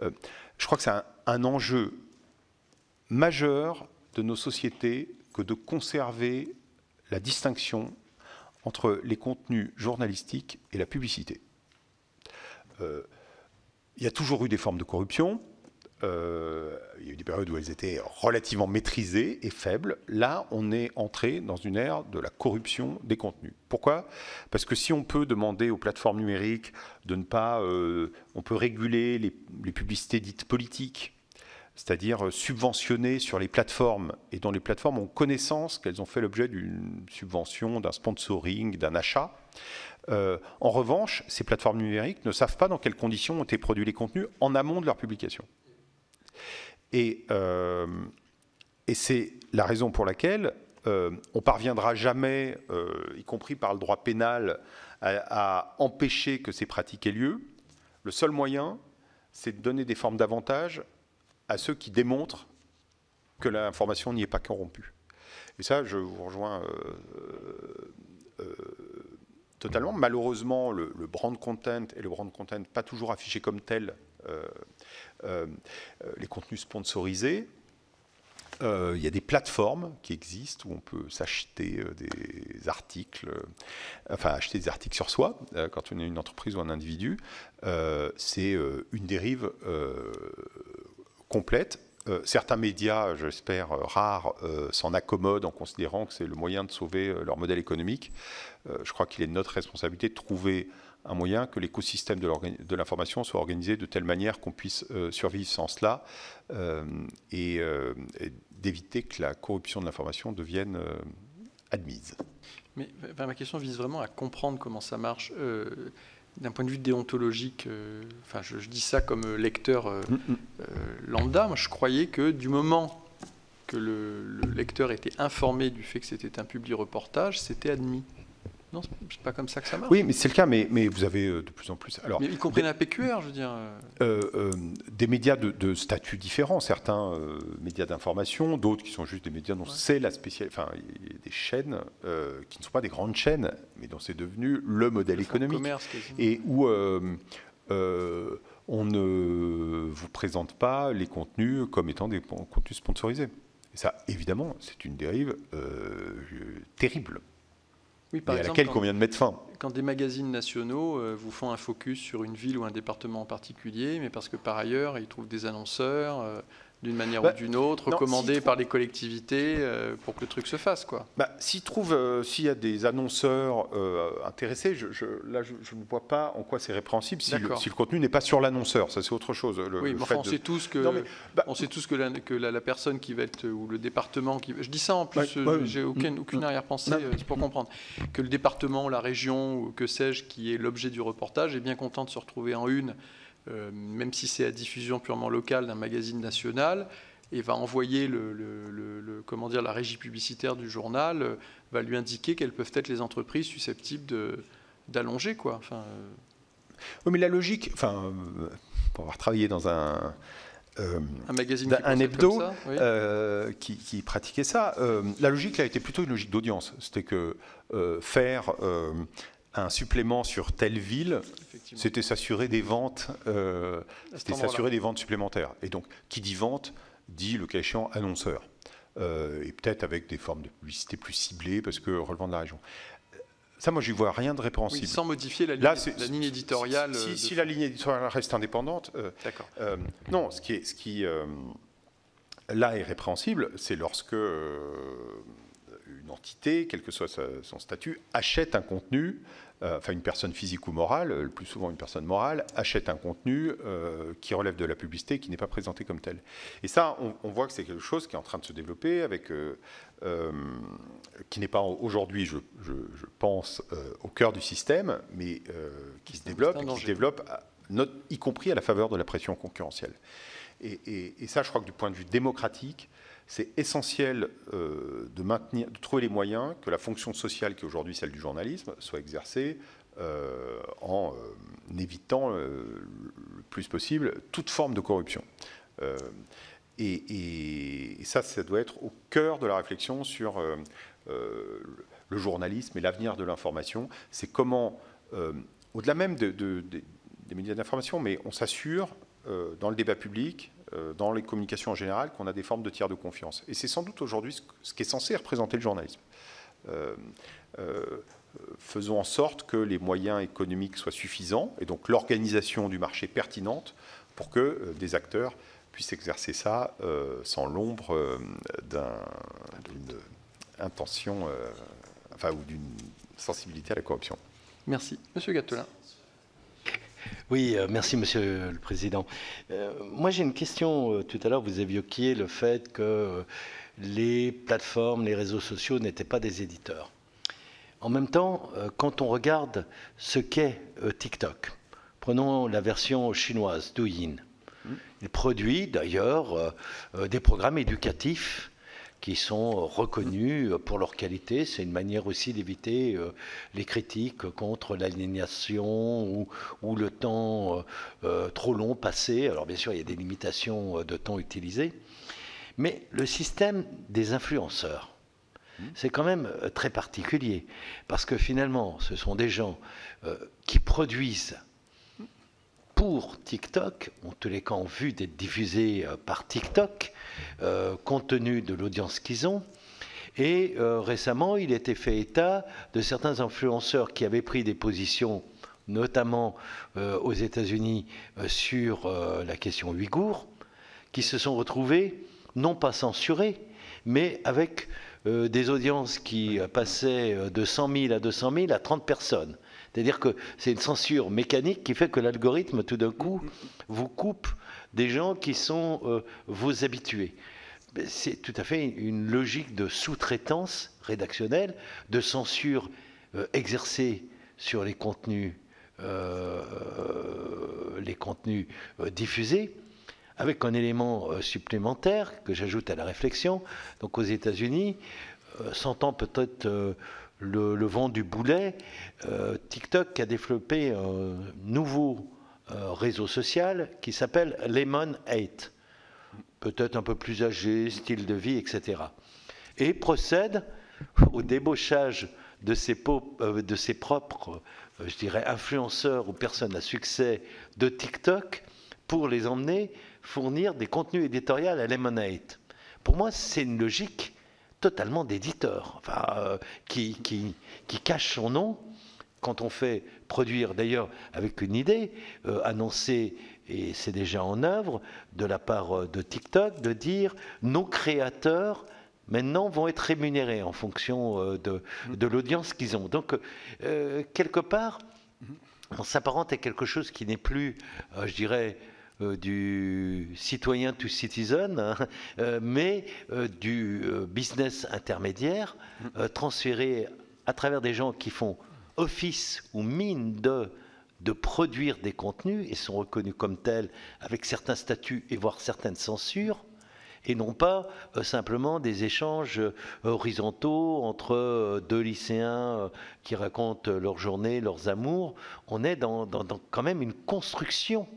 Je crois que c'est un enjeu majeur de nos sociétés que de conserver la distinction entre les contenus journalistiques et la publicité. Il y a toujours eu des formes de corruption. Il y a eu des périodes où elles étaient relativement maîtrisées et faibles. Là, on est entré dans une ère de la corruption des contenus. Pourquoi ? Parce que si on peut demander aux plateformes numériques de ne pas... on peut réguler les publicités dites politiques, c'est-à-dire subventionner sur les plateformes, et dont les plateformes ont connaissance qu'elles ont fait l'objet d'une subvention, d'un sponsoring, d'un achat. En revanche, ces plateformes numériques ne savent pas dans quelles conditions ont été produits les contenus en amont de leur publication. Et c'est la raison pour laquelle on parviendra jamais, y compris par le droit pénal, à empêcher que ces pratiques aient lieu. Le seul moyen, c'est de donner des formes d'avantages à ceux qui démontrent que l'information n'y est pas corrompue. Et ça, je vous rejoins totalement. Malheureusement, le brand content et le brand content pas toujours affiché comme tel, les contenus sponsorisés. Il y a des plateformes qui existent où on peut s'acheter des articles, acheter des articles sur soi quand on est une entreprise ou un individu. C'est une dérive complète. Certains médias, j'espère rares, s'en accommodent en considérant que c'est le moyen de sauver leur modèle économique. Je crois qu'il est de notre responsabilité de trouver un moyen que l'écosystème de l'information soit organisé de telle manière qu'on puisse survivre sans cela et d'éviter que la corruption de l'information devienne admise. Mais ma question vise vraiment à comprendre comment ça marche. D'un point de vue déontologique, je dis ça comme lecteur lambda. Moi, je croyais que du moment que le lecteur était informé du fait que c'était un publi-reportage, c'était admis. Non, c'est pas comme ça que ça marche. Oui, mais c'est le cas, mais vous avez de plus en plus... Alors, mais y compris la PQR, je veux dire... des médias de statuts différents, certains médias d'information, d'autres qui sont juste des médias dont c'est la spécialité... Enfin, il y a des chaînes qui ne sont pas des grandes chaînes, mais dont c'est devenu le modèle économique. Commerce, et où on ne vous présente pas les contenus comme étant des contenus sponsorisés. Et ça, évidemment, c'est une dérive terrible. Oui, par exemple, à laquelle on vient de mettre fin. Quand des magazines nationaux vous font un focus sur une ville ou un département en particulier, mais parce que par ailleurs, ils trouvent des annonceurs d'une manière ou d'une autre, recommandés par les collectivités pour que le truc se fasse, quoi. S'il y a des annonceurs intéressés, là, je ne vois pas en quoi c'est répréhensible si le contenu n'est pas sur l'annonceur. Ça, c'est autre chose. Oui, mais enfin, on sait tous que la personne qui va être, ou le département qui... Je dis ça en plus, j'ai aucune arrière-pensée, c'est pour comprendre. Que le département, la région, ou que sais-je, qui est l'objet du reportage, est bien content de se retrouver en une, même si c'est à diffusion purement locale d'un magazine national, et va envoyer la régie publicitaire du journal, va lui indiquer quelles peuvent être les entreprises susceptibles d'allonger, quoi. Oui, mais la logique, pour avoir travaillé dans un magazine un hebdo ça, oui. qui pratiquait ça, la logique là était plutôt une logique d'audience. C'était que faire un supplément sur telle ville, c'était s'assurer des ventes, supplémentaires. Et donc, qui dit vente, dit le cas échéant annonceur. Et peut-être avec des formes de publicité plus ciblées, parce que relevant de la région. Ça, moi, je n'y vois rien de répréhensible. Oui, sans modifier la ligne éditoriale. Si la ligne éditoriale reste indépendante. D'accord. Non, ce qui là est répréhensible, c'est lorsque une entité, quel que soit son statut, achète un contenu, une personne physique ou morale, le plus souvent une personne morale, achète un contenu qui relève de la publicité, qui n'est pas présenté comme tel. Et ça, on voit que c'est quelque chose qui est en train de se développer, qui n'est pas aujourd'hui, je pense, au cœur du système, mais qui se développe, y compris à la faveur de la pression concurrentielle. Et ça, je crois que du point de vue démocratique, c'est essentiel de trouver les moyens que la fonction sociale qui est aujourd'hui celle du journalisme soit exercée en évitant le plus possible toute forme de corruption. Et ça doit être au cœur de la réflexion sur le journalisme et l'avenir de l'information. C'est comment, au-delà même des médias d'information, mais on s'assure dans le débat public, dans les communications en général, qu'on a des formes de tiers de confiance. Et c'est sans doute aujourd'hui ce qui est censé représenter le journalisme. Faisons en sorte que les moyens économiques soient suffisants, et donc l'organisation du marché pertinente, pour que des acteurs puissent exercer ça sans l'ombre d'une intention, ou d'une sensibilité à la corruption. Merci. Monsieur Gattolin. Oui, merci Monsieur le Président. Moi j'ai une question. Tout à l'heure vous évoquiez le fait que les plateformes, les réseaux sociaux n'étaient pas des éditeurs. En même temps, quand on regarde ce qu'est TikTok, prenons la version chinoise, Douyin. Il produit d'ailleurs des programmes éducatifs qui sont reconnus pour leur qualité. C'est une manière aussi d'éviter les critiques contre l'aliénation ou le temps trop long passé. Alors bien sûr, il y a des limitations de temps utilisé. Mais le système des influenceurs, c'est quand même très particulier. Parce que finalement, ce sont des gens qui produisent pour TikTok, en tous les cas en vue d'être diffusés par TikTok, compte tenu de l'audience qu'ils ont. Et récemment, il était fait état de certains influenceurs qui avaient pris des positions, notamment aux États-Unis, sur la question ouïghour, qui se sont retrouvés, non pas censurés, mais avec des audiences qui passaient de 100 000 à 200 000 à 30 personnes. C'est-à-dire que c'est une censure mécanique qui fait que l'algorithme, tout d'un coup, vous coupe des gens qui sont vos habitués. C'est tout à fait une logique de sous-traitance rédactionnelle, de censure exercée sur les contenus diffusés, avec un élément supplémentaire que j'ajoute à la réflexion. Donc aux États-Unis, sentant peut-être le vent du boulet, TikTok a développé un nouveau réseau social qui s'appelle Lemon8, peut-être un peu plus âgé, style de vie, etc. Et procède au débauchage de ses propres, je dirais, influenceurs ou personnes à succès de TikTok pour les emmener fournir des contenus éditoriaux à Lemon8. Pour moi, c'est une logique totalement d'éditeur, enfin, qui cache son nom quand on fait produire, d'ailleurs avec une idée annoncée, et c'est déjà en œuvre, de la part de TikTok, de dire nos créateurs maintenant vont être rémunérés en fonction de l'audience qu'ils ont. Donc, quelque part, on s'apparente à quelque chose qui n'est plus, je dirais, du citoyen to citizen, hein, mais du business intermédiaire, transféré à travers des gens qui font office ou mine de produire des contenus et sont reconnus comme tels avec certains statuts et voire certaines censures, et non pas simplement des échanges horizontaux entre deux lycéens qui racontent leur journée, leurs amours. On est dans quand même une construction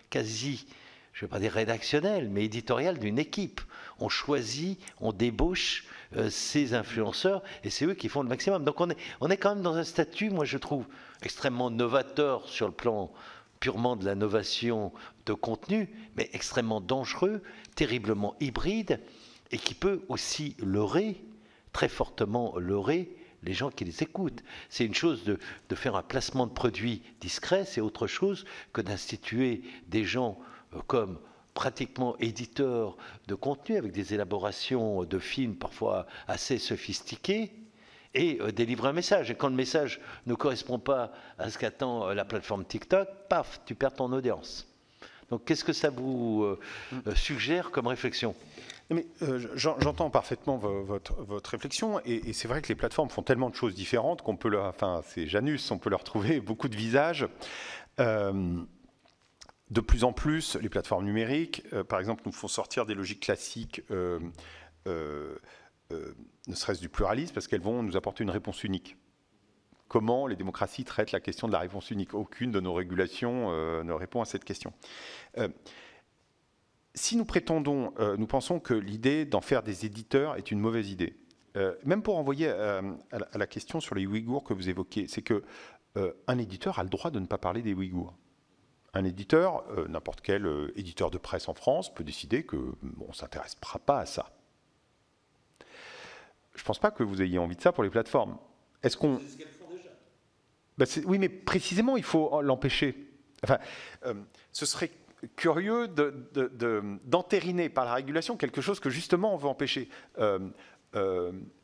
quasi, je ne vais pas dire rédactionnelle, mais éditoriale d'une équipe. On choisit, on débauche ces influenceurs et c'est eux qui font le maximum. Donc on est quand même dans un statut, moi je trouve, extrêmement novateur sur le plan purement de la novation de contenu, mais extrêmement dangereux, terriblement hybride et qui peut aussi leurrer, très fortement leurrer, les gens qui les écoutent. C'est une chose de faire un placement de produits discret, c'est autre chose que d'instituer des gens comme pratiquement éditeurs de contenu avec des élaborations de films parfois assez sophistiqués et délivrer un message. Et quand le message ne correspond pas à ce qu'attend la plateforme TikTok, paf, tu perds ton audience. Donc qu'est-ce que ça vous suggère comme réflexion ? Mais j'entends parfaitement votre réflexion et c'est vrai que les plateformes font tellement de choses différentes qu'on peut leur, enfin c'est Janus, on peut leur trouver beaucoup de visages. De plus en plus, les plateformes numériques, par exemple, nous font sortir des logiques classiques, ne serait-ce du pluralisme, parce qu'elles vont nous apporter une réponse unique. Comment les démocraties traitent la question de la réponse unique ? Aucune de nos régulations ne répond à cette question. Si nous prétendons, nous pensons que l'idée d'en faire des éditeurs est une mauvaise idée. Même pour envoyer à la question sur les Ouïghours que vous évoquiez, c'est que un éditeur a le droit de ne pas parler des Ouïghours. Un éditeur, n'importe quel éditeur de presse en France, peut décider qu'on ne s'intéressera pas à ça. Je ne pense pas que vous ayez envie de ça pour les plateformes. Est-ce qu'on... C'est ce qu'elles font déjà. Oui, mais précisément, il faut l'empêcher. Enfin, ce serait curieux d'entériner par la régulation quelque chose que justement on veut empêcher.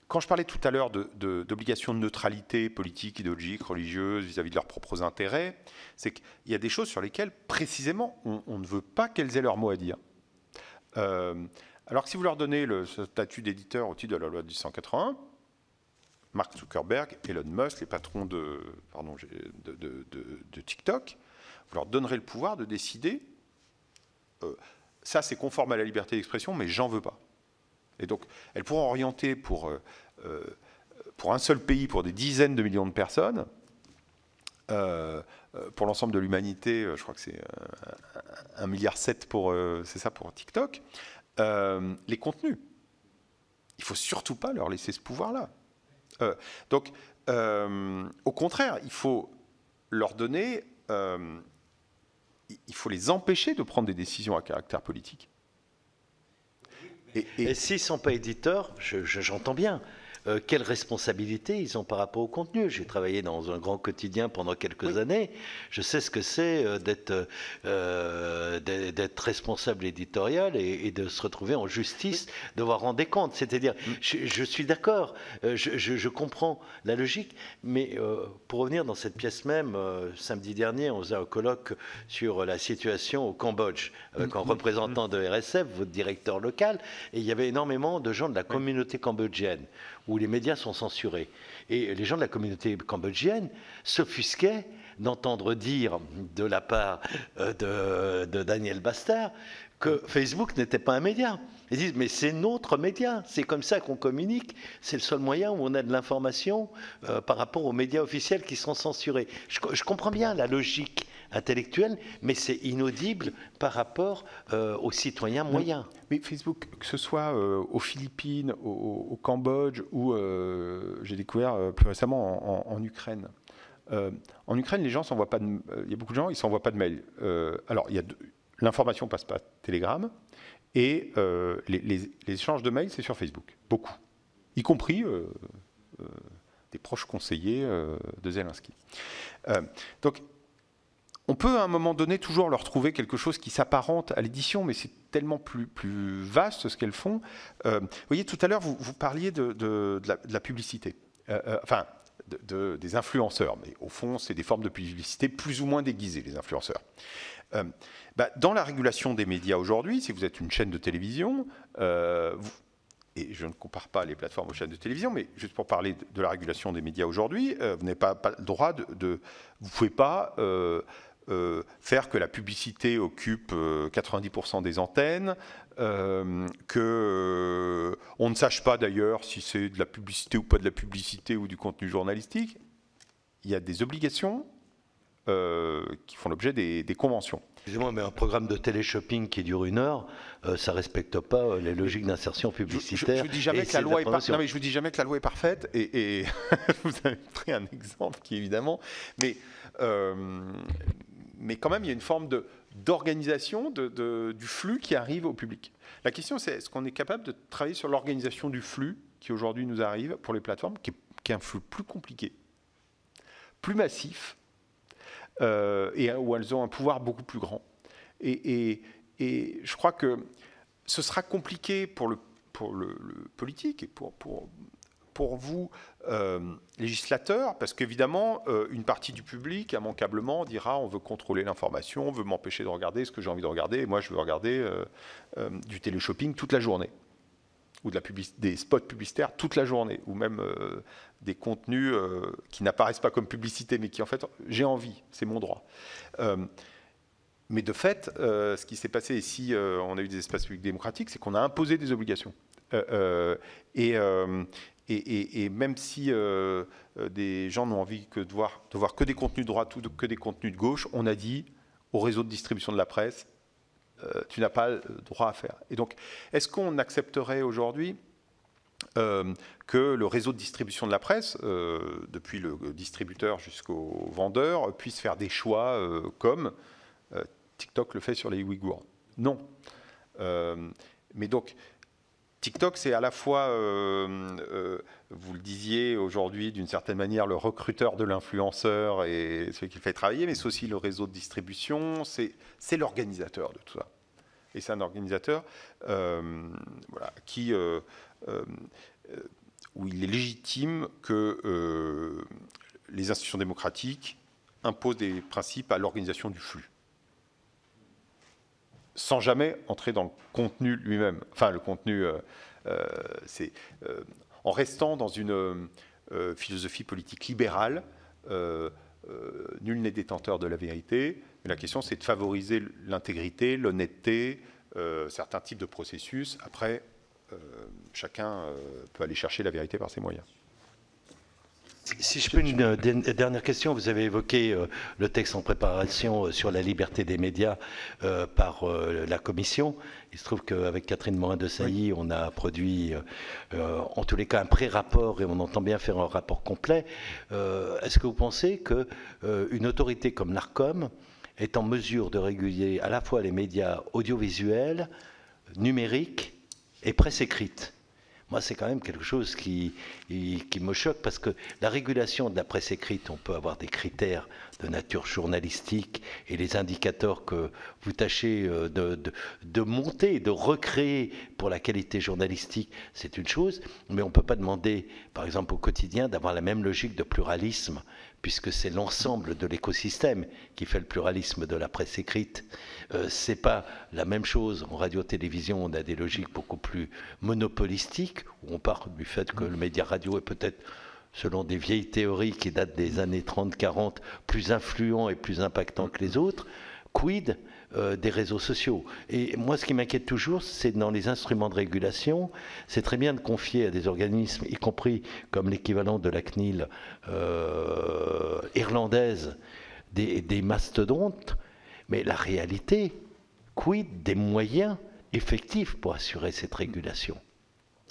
Quand je parlais tout à l'heure d'obligation de neutralité politique, idéologique, religieuse vis-à-vis de leurs propres intérêts, c'est qu'il y a des choses sur lesquelles précisément on ne veut pas qu'elles aient leur mot à dire. Alors que si vous leur donnez le statut d'éditeur au titre de la loi de 1881, Mark Zuckerberg, Elon Musk, les patrons de TikTok, vous leur donnerez le pouvoir de décider ça c'est conforme à la liberté d'expression, mais j'en veux pas. Et donc, elles pourront orienter pour un seul pays, pour des dizaines de millions de personnes, pour l'ensemble de l'humanité, je crois que c'est 1,7 milliard pour TikTok, les contenus. Il ne faut surtout pas leur laisser ce pouvoir-là. Donc, au contraire, il faut leur donner, il faut les empêcher de prendre des décisions à caractère politique. Et s'ils ne sont pas éditeurs, j'entends bien. Quelle responsabilité ils ont par rapport au contenu? J'ai travaillé dans un grand quotidien pendant quelques années. Je sais ce que c'est d'être responsable éditorial et de se retrouver en justice, devoir rendre des comptes. C'est-à-dire, je suis d'accord, je comprends la logique, mais pour revenir dans cette pièce même, samedi dernier, on faisait un colloque sur la situation au Cambodge, avec un représentant de RSF, votre directeur local, et il y avait énormément de gens de la communauté cambodgienne, où les médias sont censurés. Et les gens de la communauté cambodgienne s'offusquaient d'entendre dire de la part de Daniel Bastard que Facebook n'était pas un média. Ils disent, mais c'est notre média, c'est comme ça qu'on communique, c'est le seul moyen où on a de l'information par rapport aux médias officiels qui sont censurés. Je comprends bien la logique intellectuelle, mais c'est inaudible par rapport aux citoyens moyens. Mais Facebook, que ce soit aux Philippines, au Cambodge, ou j'ai découvert plus récemment en Ukraine. En Ukraine, les gens s'envoient pas il y a beaucoup de gens, ils s'envoient pas de mails. Alors, l'information passe par Telegram, et les échanges de mails, c'est sur Facebook, beaucoup, y compris des proches conseillers de Zelensky. Donc, on peut à un moment donné toujours leur trouver quelque chose qui s'apparente à l'édition, mais c'est tellement plus vaste ce qu'elles font. Vous voyez, tout à l'heure, vous parliez de la publicité, des influenceurs, mais au fond, c'est des formes de publicité plus ou moins déguisées, les influenceurs. Dans la régulation des médias aujourd'hui, si vous êtes une chaîne de télévision, et je ne compare pas les plateformes aux chaînes de télévision, mais juste pour parler de la régulation des médias aujourd'hui, vous n'avez pas le droit vous ne pouvez pas faire que la publicité occupe 90% des antennes, qu'on ne sache pas d'ailleurs si c'est de la publicité ou pas de la publicité ou du contenu journalistique. Il y a des obligations qui font l'objet des conventions. Excusez-moi, mais un programme de télé-shopping qui dure 1 heure, ça ne respecte pas les logiques d'insertion publicitaire. Je ne dis jamais que la loi est parfaite. Non, mais je vous dis jamais que la loi est parfaite. Et vous avez pris un exemple qui évidemment, mais quand même, il y a une forme d'organisation du flux qui arrive au public. La question, c'est est-ce qu'on est capable de travailler sur l'organisation du flux qui aujourd'hui nous arrive pour les plateformes, qui est un flux plus compliqué, plus massif, et où elles ont un pouvoir beaucoup plus grand. Et je crois que ce sera compliqué pour le politique et pour vous, législateurs, parce qu'évidemment, une partie du public, immanquablement, dira on veut contrôler l'information, on veut m'empêcher de regarder ce que j'ai envie de regarder, et moi je veux regarder du télé-shopping toute la journée, ou des spots publicitaires toute la journée, ou même des contenus qui n'apparaissent pas comme publicité, mais qui en fait, j'ai envie, c'est mon droit. Mais de fait, ce qui s'est passé ici, on a eu des espaces publics démocratiques, c'est qu'on a imposé des obligations. Et même si des gens n'ont envie de voir que des contenus de droite ou que des contenus de gauche, on a dit au réseau de distribution de la presse, tu n'as pas le droit à faire. Et donc, est-ce qu'on accepterait aujourd'hui que le réseau de distribution de la presse, depuis le distributeur jusqu'au vendeur, puisse faire des choix comme TikTok le fait sur les Ouïghours? Non. Mais donc, TikTok, c'est à la fois, vous le disiez aujourd'hui, d'une certaine manière, le recruteur de l'influenceur et celui qui le fait travailler, mais c'est aussi le réseau de distribution, c'est l'organisateur de tout ça. Et c'est un organisateur où il est légitime que les institutions démocratiques imposent des principes à l'organisation du flux, sans jamais entrer dans le contenu lui-même. Enfin, le contenu, en restant dans une philosophie politique libérale, nul n'est détenteur de la vérité. Mais la question, c'est de favoriser l'intégrité, l'honnêteté, certains types de processus. Après, chacun peut aller chercher la vérité par ses moyens. Si je peux une dernière question, vous avez évoqué le texte en préparation sur la liberté des médias par la Commission. Il se trouve qu'avec Catherine Morin-Desailly, on a produit en tous les cas un pré-rapport et on entend bien faire un rapport complet. Est-ce que vous pensez qu'une autorité comme l'ARCOM est en mesure de réguler à la fois les médias audiovisuels, numériques et presse écrite ? Moi, c'est quand même quelque chose qui me choque parce que la régulation de la presse écrite, on peut avoir des critères de nature journalistique et les indicateurs que vous tâchez de monter, de recréer pour la qualité journalistique, c'est une chose, mais on ne peut pas demander, par exemple, au quotidien d'avoir la même logique de pluralisme puisque c'est l'ensemble de l'écosystème qui fait le pluralisme de la presse écrite. C'est pas la même chose. En radio-télévision, on a des logiques beaucoup plus monopolistiques, où on part du fait que le média radio est peut-être, selon des vieilles théories qui datent des années 30-40, plus influent et plus impactant que les autres. Quid des réseaux sociaux? Et moi, ce qui m'inquiète toujours, c'est dans les instruments de régulation, c'est très bien de confier à des organismes, y compris comme l'équivalent de la CNIL irlandaise, des mastodontes, mais la réalité, quid des moyens effectifs pour assurer cette régulation?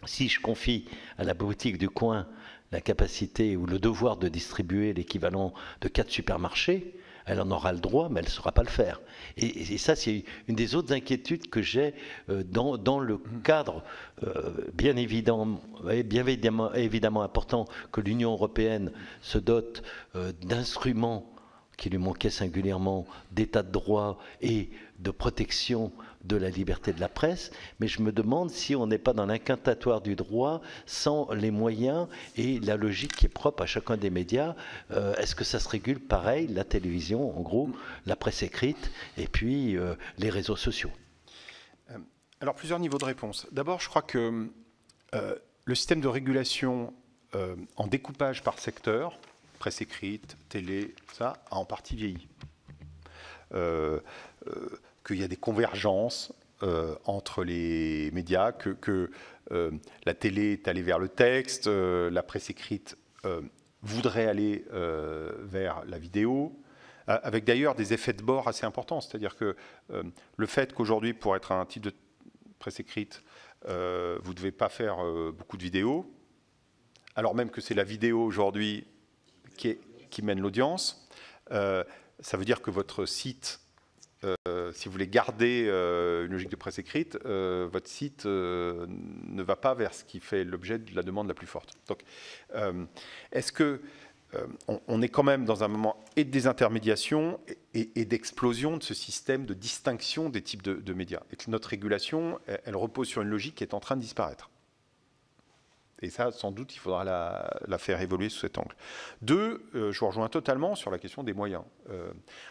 Si je confie à la boutique du coin la capacité ou le devoir de distribuer l'équivalent de 4 supermarchés, elle en aura le droit, mais elle ne saura pas le faire. Et ça, c'est une des autres inquiétudes que j'ai dans le cadre bien évidemment important que l'Union européenne se dote d'instruments qui lui manquaient singulièrement, d'état de droit et de protection de la liberté de la presse, mais je me demande si on n'est pas dans l'incantatoire du droit sans les moyens et la logique qui est propre à chacun des médias. Est-ce que ça se régule pareil, la télévision, en gros, la presse écrite, et puis les réseaux sociaux? Alors, plusieurs niveaux de réponse. D'abord, je crois que le système de régulation en découpage par secteur, presse écrite, télé, ça, a en partie vieilli. Qu'il y a des convergences entre les médias, que la télé est allée vers le texte, la presse écrite voudrait aller vers la vidéo, avec d'ailleurs des effets de bord assez importants. C'est-à-dire que le fait qu'aujourd'hui, pour être un type de presse écrite, vous ne devez pas faire beaucoup de vidéos, alors même que c'est la vidéo aujourd'hui qui mène l'audience, ça veut dire que votre site, si vous voulez garder une logique de presse écrite, votre site ne va pas vers ce qui fait l'objet de la demande la plus forte. Donc, est-ce que on est quand même dans un moment et de désintermédiation et d'explosion de ce système de distinction des types de médias, et que notre régulation, elle repose sur une logique qui est en train de disparaître. Et ça, sans doute, il faudra la faire évoluer sous cet angle. Deux, je vous rejoins totalement sur la question des moyens.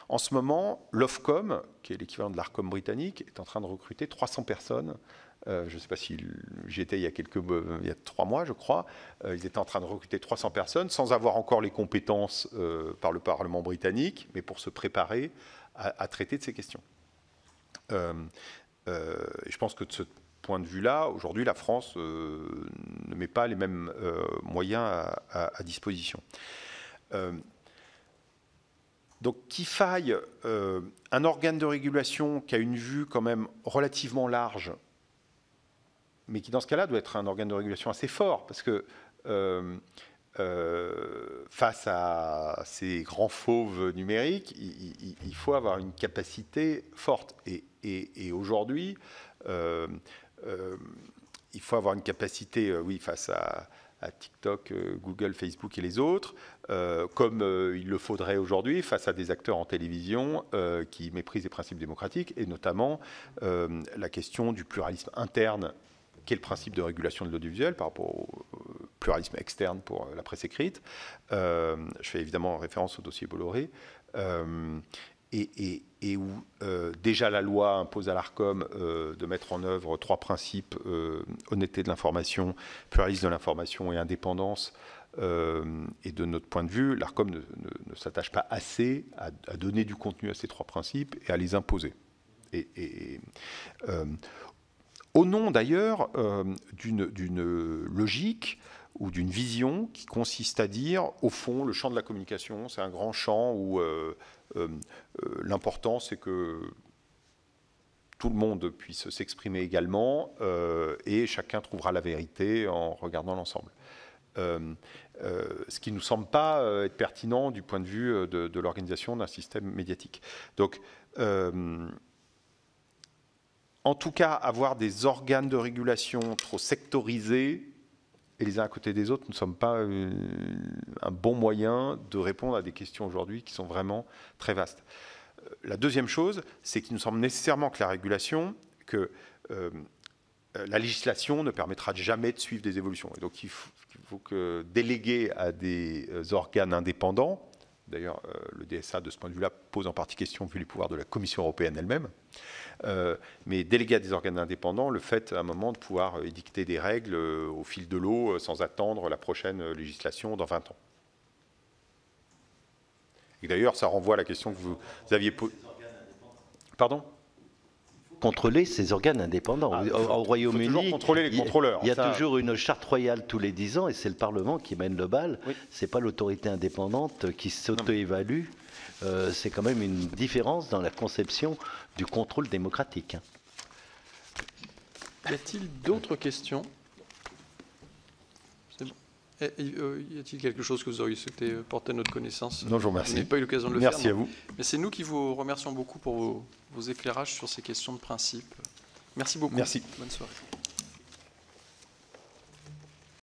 En ce moment, l'Ofcom, qui est l'équivalent de l'Arcom britannique, est en train de recruter 300 personnes. Je ne sais pas si j'y étais il y a 3 mois, je crois. Ils étaient en train de recruter 300 personnes sans avoir encore les compétences par le Parlement britannique, mais pour se préparer à traiter de ces questions. Et je pense que de ce point de vue-là, aujourd'hui, la France ne met pas les mêmes moyens à disposition. Donc, qu'il faille un organe de régulation qui a une vue quand même relativement large, mais qui, dans ce cas-là, doit être un organe de régulation assez fort, parce que face à ces grands fauves numériques, il faut avoir une capacité forte. Et aujourd'hui, il faut avoir une capacité, oui, face à TikTok, Google, Facebook et les autres, comme il le faudrait aujourd'hui face à des acteurs en télévision qui méprisent les principes démocratiques, et notamment la question du pluralisme interne, qui est le principe de régulation de l'audiovisuel par rapport au pluralisme externe pour la presse écrite. Je fais évidemment référence au dossier Bolloré. Et où déjà la loi impose à l'Arcom de mettre en œuvre 3 principes, honnêteté de l'information, pluralisme de l'information et indépendance. Et de notre point de vue, l'Arcom ne s'attache pas assez à donner du contenu à ces 3 principes et à les imposer. au nom d'ailleurs d'une logique ou d'une vision qui consiste à dire, au fond, le champ de la communication, c'est un grand champ où l'important, c'est que tout le monde puisse s'exprimer également et chacun trouvera la vérité en regardant l'ensemble. Ce qui ne nous semble pas être pertinent du point de vue de l'organisation d'un système médiatique. Donc, en tout cas, avoir des organes de régulation trop sectorisés et les uns à côté des autres ne sommes pas un bon moyen de répondre à des questions aujourd'hui qui sont vraiment très vastes. La deuxième chose, c'est qu'il nous semble nécessairement que la régulation, que la législation ne permettra jamais de suivre des évolutions. Et donc il faut que déléguer à des organes indépendants, d'ailleurs le DSA de ce point de vue-là pose en partie question vu les pouvoirs de la Commission européenne elle-même, mais déléguer à des organes indépendants le fait à un moment de pouvoir édicter des règles au fil de l'eau sans attendre la prochaine législation dans 20 ans. Et d'ailleurs, ça renvoie à la question que vous aviez posée. Pardon ? Contrôler ces organes indépendants. Au Royaume-Uni, il faut toujours contrôler les contrôleurs. Il y a toujours une charte royale tous les 10 ans et c'est le Parlement qui mène le bal. Oui. Ce n'est pas l'autorité indépendante qui s'auto-évalue. C'est quand même une différence dans la conception du contrôle démocratique. Y a-t-il d'autres questions ? C'est bon. Y a-t-il quelque chose que vous auriez souhaité porter à notre connaissance ? Non, je vous remercie. Vous n'avez pas eu l'occasion de le Merci faire. à vous. Mais c'est nous qui vous remercions beaucoup pour vos éclairages sur ces questions de principe. Merci beaucoup. Merci. Bonne soirée.